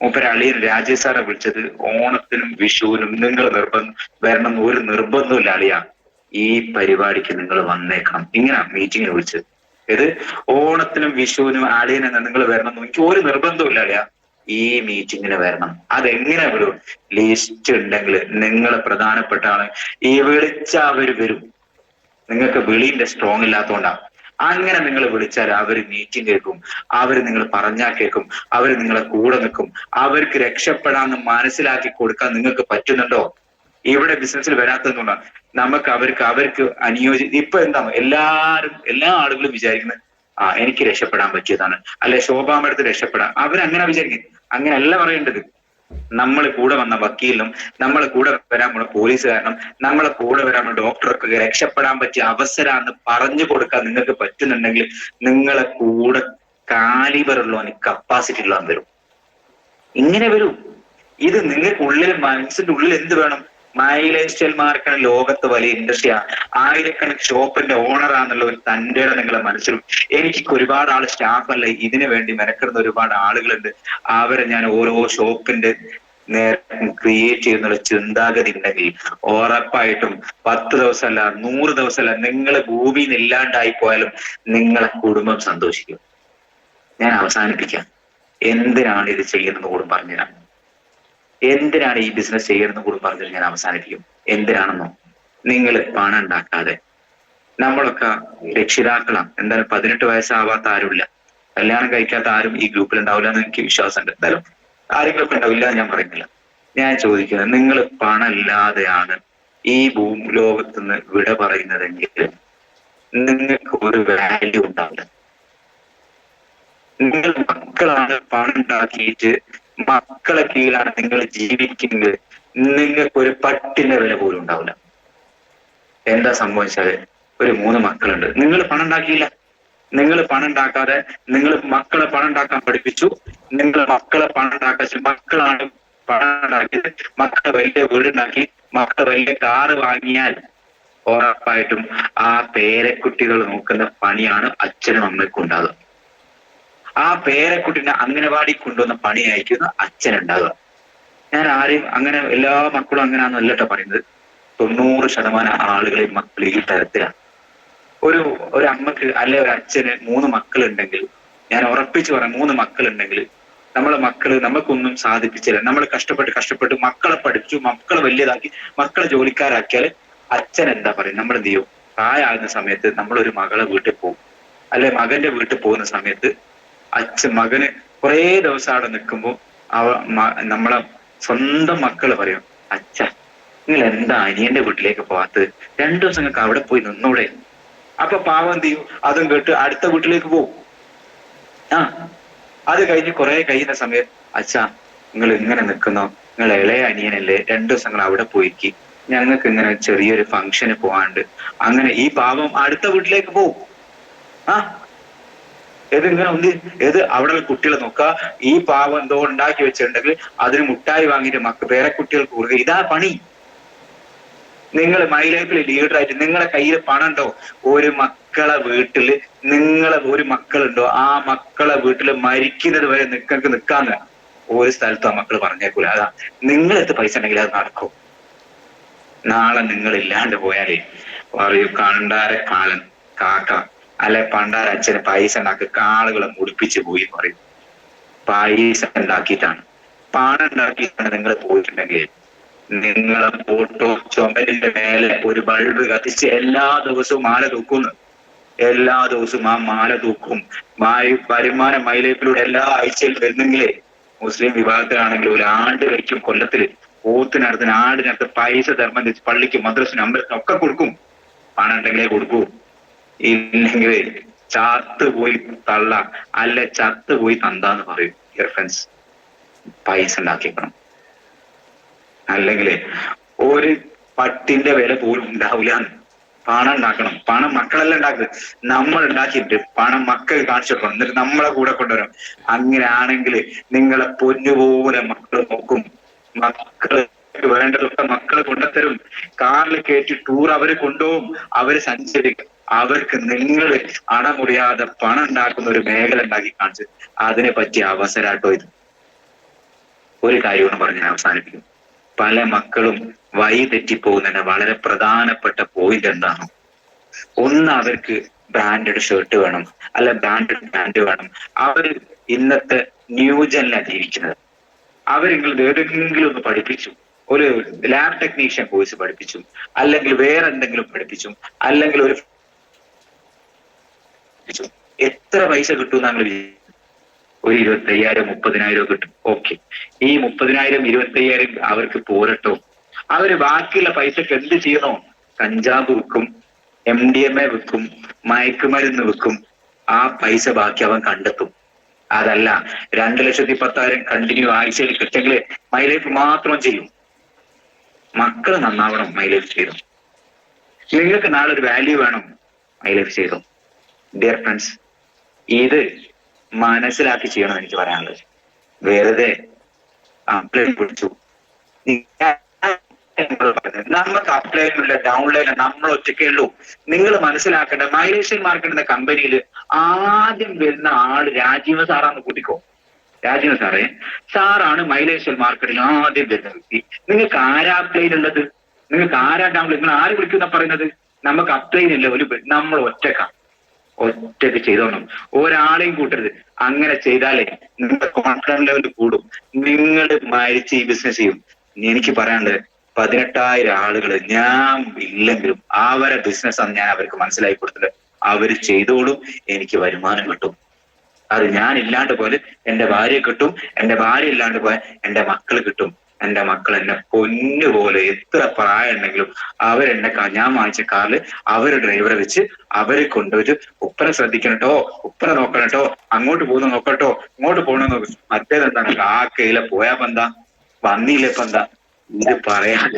മൂപ്പരെ അളിയൻ രാജേഷ് സാറെ വിളിച്ചത് ഓണത്തിനും വിഷുവിനും നിങ്ങൾ വരണം, ഒരു നിർബന്ധമില്ല അളിയ, ഈ പരിപാടിക്ക് നിങ്ങൾ വന്നേക്കണം, ഇങ്ങനെ മീറ്റിങ്ങിന് വിളിച്ചത്. ഇത് ഓണത്തിനും വിഷുവിനും അളിയനെന്ന് നിങ്ങൾ വരണം, എനിക്ക് ഒരു നിർബന്ധമില്ല അളിയ, ഈ മീറ്റിങ്ങിന് വരണം. അതെങ്ങനെ വിടും? ലിസ്റ്റ് ഉണ്ടെങ്കിൽ നിങ്ങൾ പ്രധാനപ്പെട്ട ആള് ഈ വിളിച്ച അവർ വരും. നിങ്ങൾക്ക് വിളിന്റെ സ്ട്രോങ് ഇല്ലാത്തതുകൊണ്ടാണ്. അങ്ങനെ നിങ്ങൾ വിളിച്ചാൽ അവർ മീറ്റിംഗ് കേൾക്കും, അവർ നിങ്ങൾ പറഞ്ഞാൽ കേൾക്കും, അവർ നിങ്ങളെ കൂടെ നിൽക്കും. അവർക്ക് രക്ഷപ്പെടാന്ന് മനസ്സിലാക്കി കൊടുക്കാൻ നിങ്ങൾക്ക് പറ്റുന്നുണ്ടോ? ഇവിടെ ബിസിനസ്സിൽ വരാത്തതുകൊണ്ടാണ് നമുക്ക് അവർക്ക് ഇപ്പൊ എന്താ എല്ലാ ആളുകളും വിചാരിക്കുന്നത്, എനിക്ക് രക്ഷപ്പെടാൻ പറ്റിയതാണ്, അല്ലെ ശോഭാ മേഡത്തിന് രക്ഷപ്പെടാം. അവരങ്ങനെ വിചാരിക്കും. അങ്ങനെയല്ല പറയേണ്ടത്. നമ്മൾ കൂടെ വന്ന വക്കീലിനും, നമ്മളെ കൂടെ വരാൻ പോണ പോലീസുകാരനും, നമ്മളെ കൂടെ വരാൻ പോണ ഡോക്ടർക്ക് രക്ഷപ്പെടാൻ പറ്റിയ അവസരമാണെന്ന് പറഞ്ഞു കൊടുക്കാൻ നിങ്ങൾക്ക് പറ്റുന്നുണ്ടെങ്കിൽ നിങ്ങളെ കൂടെ കാലിബറുള്ളവന് കപ്പാസിറ്റി ഉള്ളവൻ വരും. ഇങ്ങനെ വരും. ഇത് നിങ്ങൾക്ക് ഉള്ളിൽ, മനസ്സിന്റെ ഉള്ളിൽ എന്ത് വേണം? മൈ ലൈഫ് സ്റ്റൈൽ മാർക്കാണ് ലോകത്ത് വലിയ ഇൻഡസ്ട്രിയാണ്, 1000കണക്കിന് ഷോപ്പിന്റെ ഓണറാന്നുള്ള ഒരു തന്റെ നിങ്ങളെ മനസ്സിലും. എനിക്ക് ഒരുപാട് ആള് സ്റ്റാഫല്ല, ഇതിനു വേണ്ടി മെനക്കെടുന്ന ഒരുപാട് ആളുകളുണ്ട്. അവരെ ഞാൻ ഓരോ ഷോപ്പിന്റെ ക്രിയേറ്റ് ചെയ്യുന്നുള്ള ചിന്താഗതി ഉണ്ടെങ്കിൽ ഉറപ്പായിട്ടും 10 ദിവസമല്ല, 100 ദിവസമല്ല, നിങ്ങൾ ഭൂമിയിൽ നിന്ന് ഇല്ലാണ്ടായി പോയാലും നിങ്ങളെ കുടുംബം സന്തോഷിക്കും. ഞാൻ അവസാനിപ്പിക്കാം. എന്തിനാണ് ഇത് ചെയ്യുന്നത് കൂടെ പറഞ്ഞുതരാം. എന്തിനാണ് ഈ ബിസിനസ് ചെയ്യുന്നത് കൂടി പറഞ്ഞിട്ട് ഞാൻ അവസാനിപ്പിക്കും. എന്തിനാണെന്നോ, നിങ്ങൾ പണം ഉണ്ടാക്കാതെ, നമ്മളൊക്കെ രക്ഷിതാക്കളാണ്, എന്തായാലും 18 വയസ്സാവാത്ത ആരുമില്ല, കല്യാണം കഴിക്കാത്ത ആരും ഈ ഗ്രൂപ്പിൽ ഉണ്ടാവില്ല എന്ന് എനിക്ക് വിശ്വാസമുണ്ട്. എന്തായാലും ആരെങ്കിലും ഒക്കെ ഉണ്ടാവില്ല ഞാൻ പറയുന്നില്ല. ഞാൻ ചോദിക്കുന്നത്, നിങ്ങൾ പണം ഇല്ലാതെയാണ് ഈ ഭൂലോകത്തുനിന്ന് വിട പറയുന്നതെങ്കിൽ നിങ്ങൾക്ക് ഒരു വാല്യൂ ഉണ്ടാവില്ല. നിങ്ങൾ മക്കളാണ് പണം ഉണ്ടാക്കിയിട്ട് മക്കളെ കീഴിലാണ് നിങ്ങൾ ജീവിക്കുന്നത്, നിങ്ങൾക്ക് ഒരു പട്ടിന്റെ വില പോലും ഉണ്ടാവില്ല. എന്താ സംഭവിച്ചാല്, ഒരു 3 മക്കളുണ്ട്, നിങ്ങൾ പണം ഉണ്ടാക്കിയില്ല. നിങ്ങൾ പണം ഉണ്ടാക്കാതെ നിങ്ങൾ മക്കളെ പണം ഉണ്ടാക്കാൻ പഠിപ്പിച്ചു. നിങ്ങൾ മക്കളെ പണം ഉണ്ടാക്കാൻ, മക്കളാണ് പണം ഉണ്ടാക്കിയത് മക്കളെ വലിയ വീടുണ്ടാക്കി മക്കളെ വലിയ കാറ് വാങ്ങിയാൽ ഉറപ്പായിട്ടും ആ പേരക്കുട്ടികൾ നോക്കുന്ന പണിയാണ് അച്ഛനും അമ്മയ്ക്കും ഉണ്ടാകുക. ആ പേരക്കുട്ടിനെ അംഗനവാടി കൊണ്ടുവന്ന പണിയായിരിക്കും അച്ഛനുണ്ടാകുക. ഞാൻ ആരെയും അങ്ങനെ എല്ലാ മക്കളും അങ്ങനെയാണെന്നല്ല കേട്ടോ പറയുന്നത്. 90% ആളുകളെയും മക്കൾ ഈ തരത്തിലാണ്. ഒരു അമ്മക്ക് അല്ലെ ഒരു അച്ഛന് 3 മക്കളുണ്ടെങ്കിൽ, ഞാൻ ഉറപ്പിച്ചു പറയാം, 3 മക്കളുണ്ടെങ്കിൽ നമ്മളെ മക്കള് നമുക്കൊന്നും സാധിപ്പിച്ചില്ല. നമ്മൾ കഷ്ടപ്പെട്ട് മക്കളെ പഠിപ്പിച്ചു, മക്കളെ വലിയതാക്കി, മക്കളെ ജോലിക്കാരാക്കിയാൽ അച്ഛൻ എന്താ പറയും? നമ്മൾ എന്ത് ചെയ്യും? പ്രായമാകുന്ന സമയത്ത് നമ്മളൊരു മകളെ വീട്ടിൽ പോകും, അല്ലെ മകന്റെ വീട്ടിൽ പോകുന്ന സമയത്ത് മകന് കുറേ ദിവസം അവിടെ നിൽക്കുമ്പോൾ നമ്മളെ സ്വന്തം മക്കള് പറയും, അച്ഛ നിങ്ങൾ എന്താ അനിയന്റെ വീട്ടിലേക്ക് പോകാത്തത്? 2 ദിവസം നിങ്ങൾക്ക് അവിടെ പോയി നിന്നൂടെ? അപ്പൊ പാവം എന്ത് ചെയ്യും? അതും കേട്ട് അടുത്ത വീട്ടിലേക്ക് പോകും. അത് കഴിഞ്ഞ് കുറെ കഴിയുന്ന സമയത്ത്, അച്ഛാ നിങ്ങൾ ഇങ്ങനെ നിൽക്കുന്നോ? നിങ്ങൾ ഇളയ അനിയനല്ലേ, 2 ദിവസം നിങ്ങൾ അവിടെ പോയിക്ക്, ഞങ്ങൾക്ക് ഇങ്ങനെ ചെറിയൊരു ഫംഗ്ഷന് പോകാണ്ട്. അങ്ങനെ ഈ പാവം അടുത്ത വീട്ടിലേക്ക് പോകും. ഇങ്ങനെ ഒന്ന് അവിടെ കുട്ടികളെ നോക്കുക. ഈ പാവം എന്തോ ഉണ്ടാക്കി വെച്ചിട്ടുണ്ടെങ്കിൽ അതിന് മുട്ടായി വാങ്ങിയിട്ട് പേരക്കുട്ടികൾക്ക് കൊടുക്കുക. ഇതാ പണി. നിങ്ങൾ മൈ ലൈഫിൽ ലീഡറായിട്ട് നിങ്ങളെ കയ്യിൽ പണം ഉണ്ടോ? ഒരു മക്കളെ വീട്ടില് നിങ്ങളെ ഒരു മക്കളുണ്ടോ? ആ മക്കളെ വീട്ടിൽ മരിക്കുന്നത് വരെ നിങ്ങൾക്ക് നിൽക്കാന്ന് ഒരു സ്ഥലത്തും ആ മക്കൾ പറഞ്ഞേക്കൂല. അതാ നിങ്ങളെടുത്ത് പൈസ ഉണ്ടെങ്കിൽ അത് നടക്കും. നാളെ നിങ്ങൾ ഇല്ലാണ്ട് പോയാലേ പറയൂ, കണ്ടാരെ കാലൻ കാക്ക അല്ലെ പണ്ടാര അച്ഛന് പൈസ ഉണ്ടാക്കി ആളുകളെ മുടിപ്പിച്ച് പോയി എന്ന് പറയും. പൈസ ഉണ്ടാക്കിയിട്ടാണ്, പണം ഉണ്ടാക്കിയിട്ടാണ് നിങ്ങൾ പോയിട്ടുണ്ടെങ്കിൽ നിങ്ങളെ ഫോട്ടോ ചുമരിന്റെ മേലെ ഒരു ബൾബ് കത്തിച്ച് എല്ലാ ദിവസവും മാല തൂക്കുന്നു. എല്ലാ ദിവസവും ആ മാല തൂക്കും. വരുമാനം മൈലൈഫിലൂടെ എല്ലാ ആഴ്ചയിലും വരുന്നെങ്കിലേ മുസ്ലിം വിഭാഗത്തിലാണെങ്കിൽ ഒരു ആണ്ട് കഴിക്കും കൊല്ലത്തില്. പോത്തിനടുത്ത് ആടിനടുത്ത് പൈസ ധർമ്മം വെച്ച് പള്ളിക്കും മദ്രസിനും അമ്പലത്തിനും ഒക്കെ കൊടുക്കും. പണം ഉണ്ടെങ്കിലേ കൊടുക്കൂ. ഇല്ലെങ്കിൽ ചത്ത് പോയി തള്ള അല്ലെ ചത്ത് പോയി തന്താന്ന് പറയും. ഡിയർ ഫ്രണ്ട്സ്, പൈസ ഉണ്ടാക്കിക്കണം. അല്ലെങ്കിൽ ഒരു പട്ടിന്റെ വില പോലും ഉണ്ടാവില്ല. പണം ഉണ്ടാക്കണം. പണം മക്കളെല്ലാം ഉണ്ടാക്കുന്നത്. നമ്മൾ ഉണ്ടാക്കിയിട്ട് പണം മക്കൾ കാണിച്ചു കൊടുക്കണം. എന്നിട്ട് നമ്മളെ കൂടെ കൊണ്ടുവരണം. അങ്ങനെയാണെങ്കിൽ നിങ്ങളെ പൊന്നുപോലെ മക്കൾ നോക്കും. മക്കള് വേണ്ടതൊക്കെ മക്കള് കൊണ്ടുത്തരും. കാറിൽ കയറ്റി ടൂർ അവര് കൊണ്ടുപോകും. അവര് സഞ്ചരിക്കും. അവർക്ക് നിങ്ങൾ അണമുറിയാതെ പണം ഉണ്ടാക്കുന്ന ഒരു മേഖല ഉണ്ടാക്കി കാണിച്ചു. അതിനെ പറ്റിയ അവസരാട്ടോ ഇത്. ഒരു കാര്യമാണ് പറഞ്ഞ് ഞാൻ അവസാനിപ്പിക്കും. പല മക്കളും വഴി തെറ്റിപ്പോകുന്നതിന് വളരെ പ്രധാനപ്പെട്ട പോയിന്റ് എന്താണ്? ഒന്ന്, അവർക്ക് ബ്രാൻഡഡ് ഷർട്ട് വേണം, അല്ല ബ്രാൻഡഡ് പാന്റ് വേണം. അവർ ഇന്നത്തെ ന്യൂജനിലാണ് ജീവിക്കുന്നത്. അവരെങ്കിലും ഏതെങ്കിലും ഒന്ന് പഠിപ്പിച്ചു, ഒരു ലാബ് ടെക്നീഷ്യൻ കോഴ്സ് പഠിപ്പിച്ചു, അല്ലെങ്കിൽ വേറെ എന്തെങ്കിലും പഠിപ്പിച്ചു, അല്ലെങ്കിൽ ഒരു എത്ര പൈസ കിട്ടും നമ്മൾ ഒരു 25,000 30,000 കിട്ടും. ഓക്കെ, ഈ 30,000 25,000 അവർക്ക് പോരട്ടോ? അവര് ബാക്കിയുള്ള പൈസക്ക് എന്ത് ചെയ്യണോ? കഞ്ചാവ് വിൽക്കും, MDMA വിൽക്കും, മയക്കുമരുന്ന് വിൽക്കും. ആ പൈസ ബാക്കി അവൻ കണ്ടെത്തും. അതല്ല 2,10,000 കണ്ടിന്യൂ ആഴ്ചയിൽ കിട്ടെങ്കിൽ മൈ ലൈഫ് മാത്രം ചെയ്യും. മക്കള് നന്നാവണം, മൈ ലൈഫ് ചെയ്തു. നിങ്ങൾക്ക് നാളെ ഒരു വാല്യൂ വേണം, മൈ ലൈഫ് ചെയ്തു. ഡിയർ ഫ്രണ്ട്സ്, ഇത് മനസ്സിലാക്കി ചെയ്യണം എനിക്ക് പറയാനുള്ളത്. വെറുതെ അപ്ലൈ പിടിച്ചു നമുക്ക് അപ്ലൈനില്ല ഡൗൺലൈൻ നമ്മൾ ഒറ്റയ്ക്കേ ഉള്ളൂ. നിങ്ങൾ മനസ്സിലാക്കേണ്ട, മൈലേഷ്യൻ മാർക്കറ്റ് എന്ന കമ്പനിയിൽ ആദ്യം വരുന്ന ആള് രാജീവ് സാറാന്ന് കൂട്ടിക്കോ. രാജീവ് സാറാണ് മൈലേഷ്യൻ മാർക്കറ്റിൽ ആദ്യം വരുന്ന വ്യക്തി. നിങ്ങൾക്ക് ആരാ അപ്ലൈൻ ഉള്ളത്? നിങ്ങൾക്ക് ആരാ ഡൗൺലൈൻ? നിങ്ങൾ ആര് വിളിക്കുന്ന പറയുന്നത്? നമുക്ക് അപ്ലൈൻ ഇല്ല. നമ്മൾ ഒറ്റയ്ക്ക് ചെയ്തോണം. ഒരാളെയും കൂട്ടരുത്. അങ്ങനെ ചെയ്താലേ നിങ്ങളുടെ കോൺഫിഡൻസ് ലെവൽ കൂടും. നിങ്ങൾ മരിച്ച് ഈ ബിസിനസ് ചെയ്യും. എനിക്ക് പറയാനുള്ളത്, 18,000 ആളുകൾ ഞാൻ ഇല്ലെങ്കിലും അവരെ ബിസിനസ്സാണ് ഞാൻ അവർക്ക് മനസ്സിലാക്കി കൊടുത്തത്. അവര് ചെയ്തോളും, എനിക്ക് വരുമാനം കിട്ടും. അത് ഞാൻ ഇല്ലാണ്ട് പോലെ എന്റെ ഭാര്യ കിട്ടും, എന്റെ ഭാര്യ ഇല്ലാണ്ട് പോയാൽ എന്റെ മക്കൾ കിട്ടും. എന്റെ മക്കൾ എന്നെ പൊന്നുപോലെ എത്ര പ്രായം ഉണ്ടെങ്കിലും അവരെന്നെ ഞാൻ വാങ്ങിച്ച കാറിൽ അവര് ഡ്രൈവറെ വെച്ച് അവരെ കൊണ്ടുപോയിട്ട് ഉപ്പനെ ശ്രദ്ധിക്കണട്ടോ, ഉപ്പനെ നോക്കണട്ടോ, അങ്ങോട്ട് പോകുന്ന നോക്കട്ടോ, ഇങ്ങോട്ട് പോകണം നോക്കും. മറ്റേതെന്താണ്, കാക്കയിലെ പോയാ പന്താ, വന്നിയിലെ പന്താ. ഇത് പറയാൻ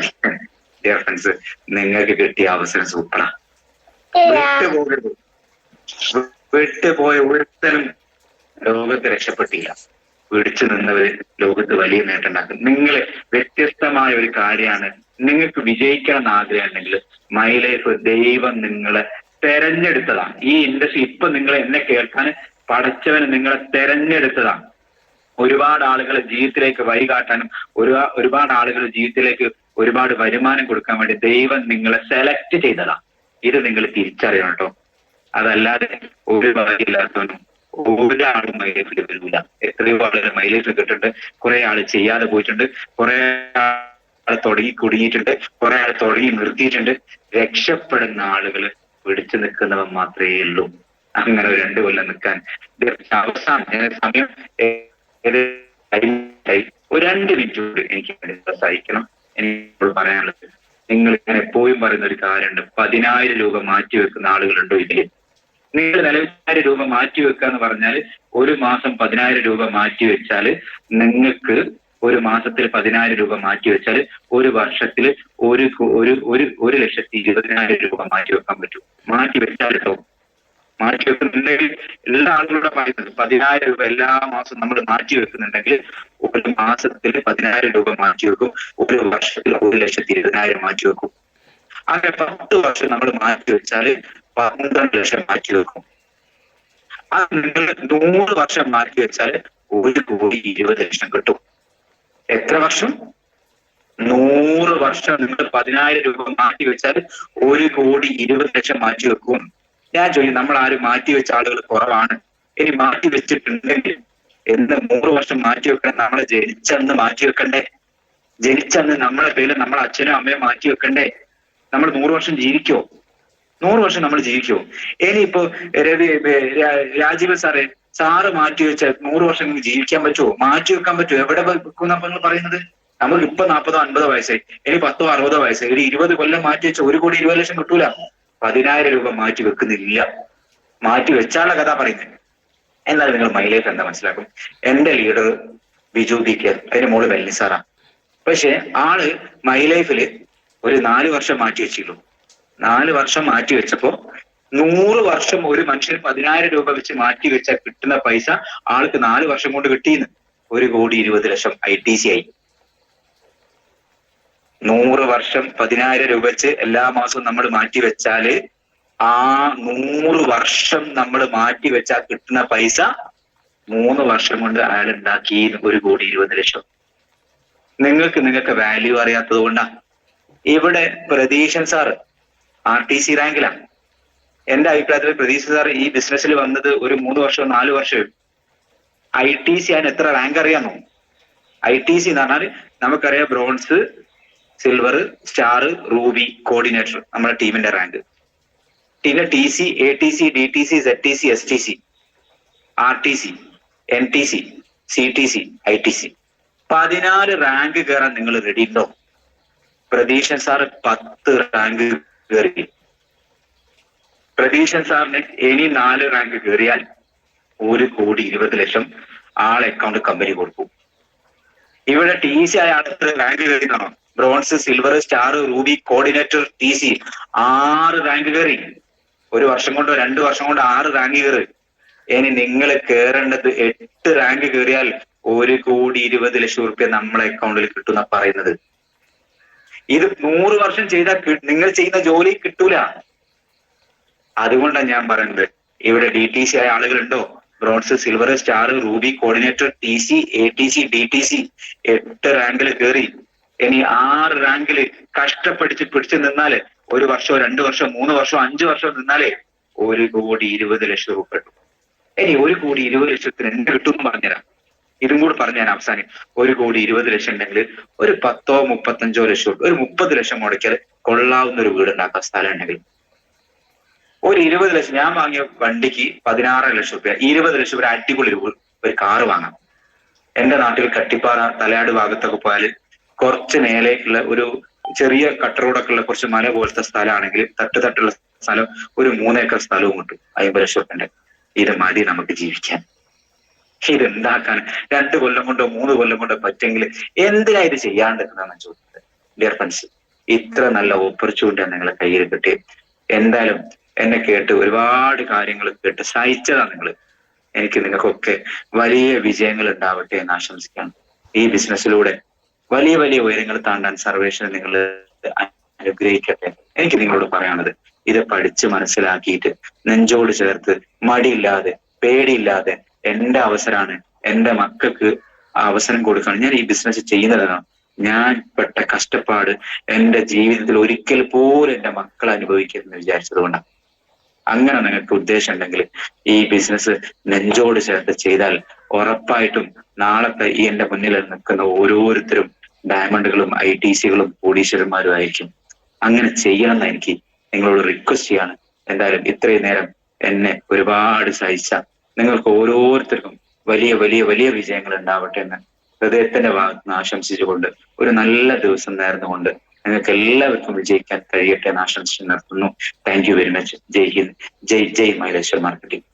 ഡിയർ ഫ്രണ്ട്സ്, നിങ്ങൾക്ക് കിട്ടിയ അവസരം സൂപ്പറാ. വിട്ടുപോയ ഒരുത്തനും ലോകത്ത് രക്ഷപ്പെട്ടില്ല. പിടിച്ചു നിന്നവര് ലോകത്ത് വലിയ നേട്ടം ഉണ്ടാക്കും. നിങ്ങൾ വ്യത്യസ്തമായ ഒരു കാര്യമാണ്, നിങ്ങൾക്ക് വിജയിക്കണം എന്ന് ആഗ്രഹം ഉണ്ടെങ്കിൽ മൈ ലൈഫ് ദൈവം നിങ്ങളെ തെരഞ്ഞെടുത്തതാണ്. ഈ ഇൻഡസ്ട്രി ഇപ്പൊ നിങ്ങൾ എന്നെ കേൾക്കാൻ പടച്ചവന് നിങ്ങളെ തെരഞ്ഞെടുത്തതാണ്. ഒരുപാട് ആളുകളെ ജീവിതത്തിലേക്ക് വഴി കാട്ടാനും ഒരുപാട് ആളുകളുടെ ജീവിതത്തിലേക്ക് ഒരുപാട് വരുമാനം കൊടുക്കാൻ വേണ്ടി ദൈവം നിങ്ങളെ സെലക്ട് ചെയ്തതാണ്. ഇത് നിങ്ങൾ തിരിച്ചറിയണം കേട്ടോ. അതല്ലാതെ ഒരു വഴിയില്ലാത്തവനും ഒരാളും മൈലൈഫിൽ വരില്ല. എത്രയോ ആളുകൾ മൈലൈഫിൽ കിട്ടുന്നുണ്ട്, കുറെ ആള് ചെയ്യാതെ പോയിട്ടുണ്ട്, കുറെ ആൾ തുടങ്ങി കുടുങ്ങിയിട്ടുണ്ട്, കുറെ ആൾ തുടങ്ങി നിർത്തിയിട്ടുണ്ട്. രക്ഷപ്പെടുന്ന ആളുകൾ പിടിച്ചു നിൽക്കുന്നവൻ മാത്രമേ ഉള്ളൂ. അങ്ങനെ 2 കൊല്ലം നിൽക്കാൻ അവസാനം സമയം ഒരു 2 മിനിറ്റ് കൂടി എനിക്ക് സഹിക്കണം. എനിക്ക് പറയാനുള്ളത്, നിങ്ങൾ ഇങ്ങനെ എപ്പോഴും പറയുന്ന ഒരു കാര്യമുണ്ട്, 10,000 രൂപ മാറ്റിവെക്കുന്ന ആളുകളുണ്ടോ ഇതില്? നിങ്ങൾ 40,000 രൂപ മാറ്റിവെക്കുക എന്ന് പറഞ്ഞാൽ ഒരു മാസം 10,000 രൂപ മാറ്റിവെച്ചാൽ നിങ്ങൾക്ക് ഒരു മാസത്തിൽ 10,000 രൂപ മാറ്റിവെച്ചാൽ ഒരു വർഷത്തിൽ 1,20,000 രൂപ മാറ്റിവെക്കാൻ പറ്റും. മാറ്റിവെച്ചാൽ കേട്ടോ, മാറ്റിവെക്കുന്നുണ്ടെങ്കിൽ എല്ലാ ആളുകളുടെ പറയുന്നത് 10,000 രൂപ എല്ലാ മാസവും നമ്മൾ മാറ്റിവെക്കുന്നുണ്ടെങ്കിൽ ഒരു മാസത്തിൽ 10,000 രൂപ മാറ്റിവെക്കും, ഒരു വർഷത്തിൽ 1,20,000 മാറ്റിവെക്കും. അങ്ങനെ 10 വർഷം നമ്മൾ മാറ്റിവെച്ചാൽ 12 ലക്ഷം മാറ്റിവെക്കും. അത് നിങ്ങൾ 100 വർഷം മാറ്റിവെച്ചാൽ 1,20,00,000 കിട്ടും. എത്ര വർഷം? 100 വർഷം നിങ്ങൾ 10,000 രൂപ മാറ്റിവെച്ചാൽ 1,20,00,000 മാറ്റിവെക്കും. ഞാൻ ചോദിക്കും, നമ്മൾ ആരും മാറ്റിവെച്ച ആളുകൾ കുറവാണ്. ഇനി മാറ്റിവെച്ചിട്ടുണ്ടെങ്കിൽ എന്ന് 100 വർഷം മാറ്റിവെക്കണം. നമ്മളെ ജനിച്ചന്ന് മാറ്റിവെക്കണ്ടേ? ജനിച്ചന്ന് നമ്മളെ പേര് നമ്മളെ അച്ഛനും അമ്മയും മാറ്റിവെക്കണ്ടേ? നമ്മൾ 100 വർഷം ജീവിക്കോ? 100 വർഷം നമ്മൾ ജീവിക്കോ? ഇനിയിപ്പോ രാജീവ് സാറ് മാറ്റിവെച്ച 100 വർഷം ജീവിക്കാൻ പറ്റുമോ? മാറ്റിവെക്കാൻ പറ്റുമോ? എവിടെ വെക്കും നമ്മൾ പറയുന്നത്? നമുക്ക് ഇപ്പൊ 40 50 വയസ്സായി, ഇനി 10 60 വയസ്സായി, ഒരു 20 കൊല്ലം മാറ്റിവെച്ച 1,20,00,000 കിട്ടൂല. 10,000 രൂപ മാറ്റി വെക്കുന്നില്ല. മാറ്റി വെച്ചാലുള്ള കഥ പറയുന്നത്. എന്നാൽ നിങ്ങൾ മൈ ലൈഫ് എന്താ മനസ്സിലാക്കും. എന്റെ ലീഡർ ബിജു ബി കെ, അതിന്റെ മോള് വെല്ലി സാറാ. പക്ഷെ ആള് മൈ ലൈഫില് ഒരു 4 വർഷം മാറ്റി വെച്ചിട്ടുള്ളൂ. 4 വർഷം മാറ്റി വെച്ചപ്പോ 100 വർഷം ഒരു മനുഷ്യന് 10,000 രൂപ വെച്ച് മാറ്റി വെച്ചാൽ കിട്ടുന്ന പൈസ ആൾക്ക് 4 വർഷം കൊണ്ട് കിട്ടിയെന്ന് 1,20,00,000 ITC ആയി. 100 വർഷം 10,000 രൂപ വെച്ച് എല്ലാ മാസവും നമ്മൾ മാറ്റി വെച്ചാല് ആ 100 വർഷം നമ്മൾ മാറ്റി വെച്ചാൽ കിട്ടുന്ന പൈസ 3 വർഷം കൊണ്ട് അയാൾ ഉണ്ടാക്കി 1,20,00,000. നിങ്ങൾക്ക് വാല്യൂ അറിയാത്തത് കൊണ്ടാ. ഇവിടെ പ്രതീക്ഷൻ സാർ RTC റാങ്കിലാണ്. എന്റെ അഭിപ്രായത്തിൽ പ്രതീക്ഷ സാർ ഈ ബിസിനസ്സിൽ വന്നത് ഒരു 3 വർഷമോ 4 വർഷമോ. ITC അതിന് എത്ര റാങ്ക് അറിയാമോ? ITC എന്ന് പറഞ്ഞാൽ നമുക്കറിയാം bronze, silver, star, ruby, coordinator നമ്മുടെ ടീമിന്റെ റാങ്ക്. പിന്നെ TC, ATC, DTC, ZTC, STC, RTC, NTC, CTC, ITC. 14 rank കയറാൻ നിങ്ങൾ റെഡി ഉണ്ടോ? പ്രതീക്ഷൻ സാർ 10 റാങ്ക് കയറി. പ്രതീക്ഷൻ സാറിന് ഇനി 4 റാങ്ക് കയറിയാൽ 1,20,00,000 ആളെ അക്കൗണ്ട് കമ്പനി കൊടുക്കും. ഇവിടെ TC ആയ അടുത്ത റാങ്ക് കയറിയതാണോ? Bronze, silver, star, ruby, coordinator, TC 6 rank കയറി. ഒരു വർഷം കൊണ്ടോ 2 വർഷം കൊണ്ടോ 6 റാങ്ക് കയറി. ഇനി നിങ്ങൾ കയറേണ്ടത് 8 റാങ്ക് കയറിയാൽ 1,20,00,000 നമ്മളെ അക്കൗണ്ടിൽ കിട്ടുന്ന പറയുന്നത്. ഇത് 100 വർഷം ചെയ്താൽ നിങ്ങൾ ചെയ്യുന്ന ജോലി കിട്ടൂല. അതുകൊണ്ടാണ് ഞാൻ പറയുന്നത്, ഇവിടെ DTC ആയ ആളുകളുണ്ടോ? Bronze, silver, star, ruby, coordinator, TC, ATC, DTC 8 റാങ്കിൽ കയറി. ഇനി 6 റാങ്കിൽ പിടിച്ചു നിന്നാല് 1 വർഷമോ 2 വർഷമോ 3 വർഷമോ 5 വർഷമോ നിന്നാലേ 1,20,00,000 കിട്ടും. ഇനി 1,20,00,000 എന്ത് കിട്ടും എന്ന് പറഞ്ഞുതരാം. ഇതും കൂടി പറഞ്ഞ് ഞാൻ അവസാനം. 1,20,00,000 ഉണ്ടെങ്കിൽ ഒരു 10 35 ലക്ഷം, ഒരു 30 ലക്ഷം മുടക്കിയാൽ കൊള്ളാവുന്ന ഒരു വീട് ഉണ്ടാക്കാൻ സ്ഥലം ഉണ്ടെങ്കിൽ ഒരു 20 ലക്ഷം. ഞാൻ വാങ്ങിയ വണ്ടിക്ക് 16 ലക്ഷം രൂപ, 20 ലക്ഷം ഒരു അടിപൊളി ഒരു കാറ് വാങ്ങാം. എന്റെ നാട്ടിൽ കട്ടിപ്പാറ തലയാട് ഭാഗത്തൊക്കെ പോയാൽ കുറച്ച് മേലേക്കുള്ള ഒരു ചെറിയ കട്ടറോടൊക്കെ ഉള്ള കുറച്ച് മല പോലത്തെ സ്ഥലമാണെങ്കിൽ തട്ടുള്ള സ്ഥലം ഒരു 3 ഏക്കർ സ്ഥലവും കിട്ടും 50 ലക്ഷം രൂപ. ഇത് മതി നമുക്ക് ജീവിക്കാൻ. ഇതുണ്ടാക്കാൻ 2 കൊല്ലം കൊണ്ടോ 3 കൊല്ലം കൊണ്ടോ പറ്റെങ്കിൽ എന്തിനാ ഇത് ചെയ്യാണ്ടിരുന്നാണ് ചോദിച്ചത്. ഡിയർ ഫ്രണ്ട്സ്, ഇത്ര നല്ല ഓപ്പർച്യൂണിറ്റി നിങ്ങളെ കയ്യിൽ കിട്ടി. എന്തായാലും എന്നെ കേട്ട് ഒരുപാട് കാര്യങ്ങൾ കേട്ട് സഹിച്ചതാ നിങ്ങൾ. എനിക്ക് നിങ്ങൾക്കൊക്കെ വലിയ വിജയങ്ങൾ ഉണ്ടാവട്ടെ എന്ന് ആശംസിക്കുകയാണ്. ഈ ബിസിനസ്സിലൂടെ വലിയ വലിയ ഉയരങ്ങൾ താണ്ടാൻ സർവേശ്വരൻ നിങ്ങൾ അനുഗ്രഹിക്കട്ടെ. എനിക്ക് നിങ്ങളോട് പറയാനുള്ളത്, ഇത് പഠിച്ച് മനസ്സിലാക്കിയിട്ട് നെഞ്ചോട് ചേർത്ത് മടിയില്ലാതെ പേടിയില്ലാതെ എന്റെ അവസരമാണ്, എന്റെ മക്കൾക്ക് ആ അവസരം കൊടുക്കണം. ഞാൻ ഈ ബിസിനസ് ചെയ്യുന്നതാണ്, ഞാൻ പെട്ട കഷ്ടപ്പാട് എന്റെ ജീവിതത്തിൽ ഒരിക്കൽ പോലും എന്റെ മക്കൾ അനുഭവിക്കരുതെന്ന് വിചാരിച്ചത് കൊണ്ടാണ്. അങ്ങനെ നിങ്ങൾക്ക് ഉദ്ദേശം ഉണ്ടെങ്കിൽ ഈ ബിസിനസ് നെഞ്ചോട് ചേർത്ത് ചെയ്താൽ ഉറപ്പായിട്ടും നാളത്തെ ഈ എന്റെ മുന്നിൽ നിൽക്കുന്ന ഓരോരുത്തരും ഡയമണ്ടുകളും ITCകളും കോടീശ്വരന്മാരും ആയിരിക്കും. അങ്ങനെ ചെയ്യണം എന്ന് എനിക്ക് നിങ്ങളോട് റിക്വസ്റ്റ് ചെയ്യാണ്. എന്തായാലും ഇത്രയും നേരം എന്നെ ഒരുപാട് സഹിച്ച നിങ്ങൾക്ക് ഓരോരുത്തർക്കും വലിയ വലിയ വലിയ വിജയങ്ങൾ ഉണ്ടാവട്ടെ എന്ന് ഹൃദയത്തിന്റെ ഭാഗത്ത് നിന്ന് ആശംസിച്ചുകൊണ്ട് ഒരു നല്ല ദിവസം നേർന്നുകൊണ്ട് നിങ്ങൾക്ക് എല്ലാവർക്കും വിജയിക്കാൻ കഴിയട്ടെ എന്ന് ആശംസിച്ച് നിർത്തുന്നു. Thank you very much. ജയ് ഹിന്ദ്, ജയ് ജയ് മൈലേശ്വർ മാർക്കറ്റിംഗ്.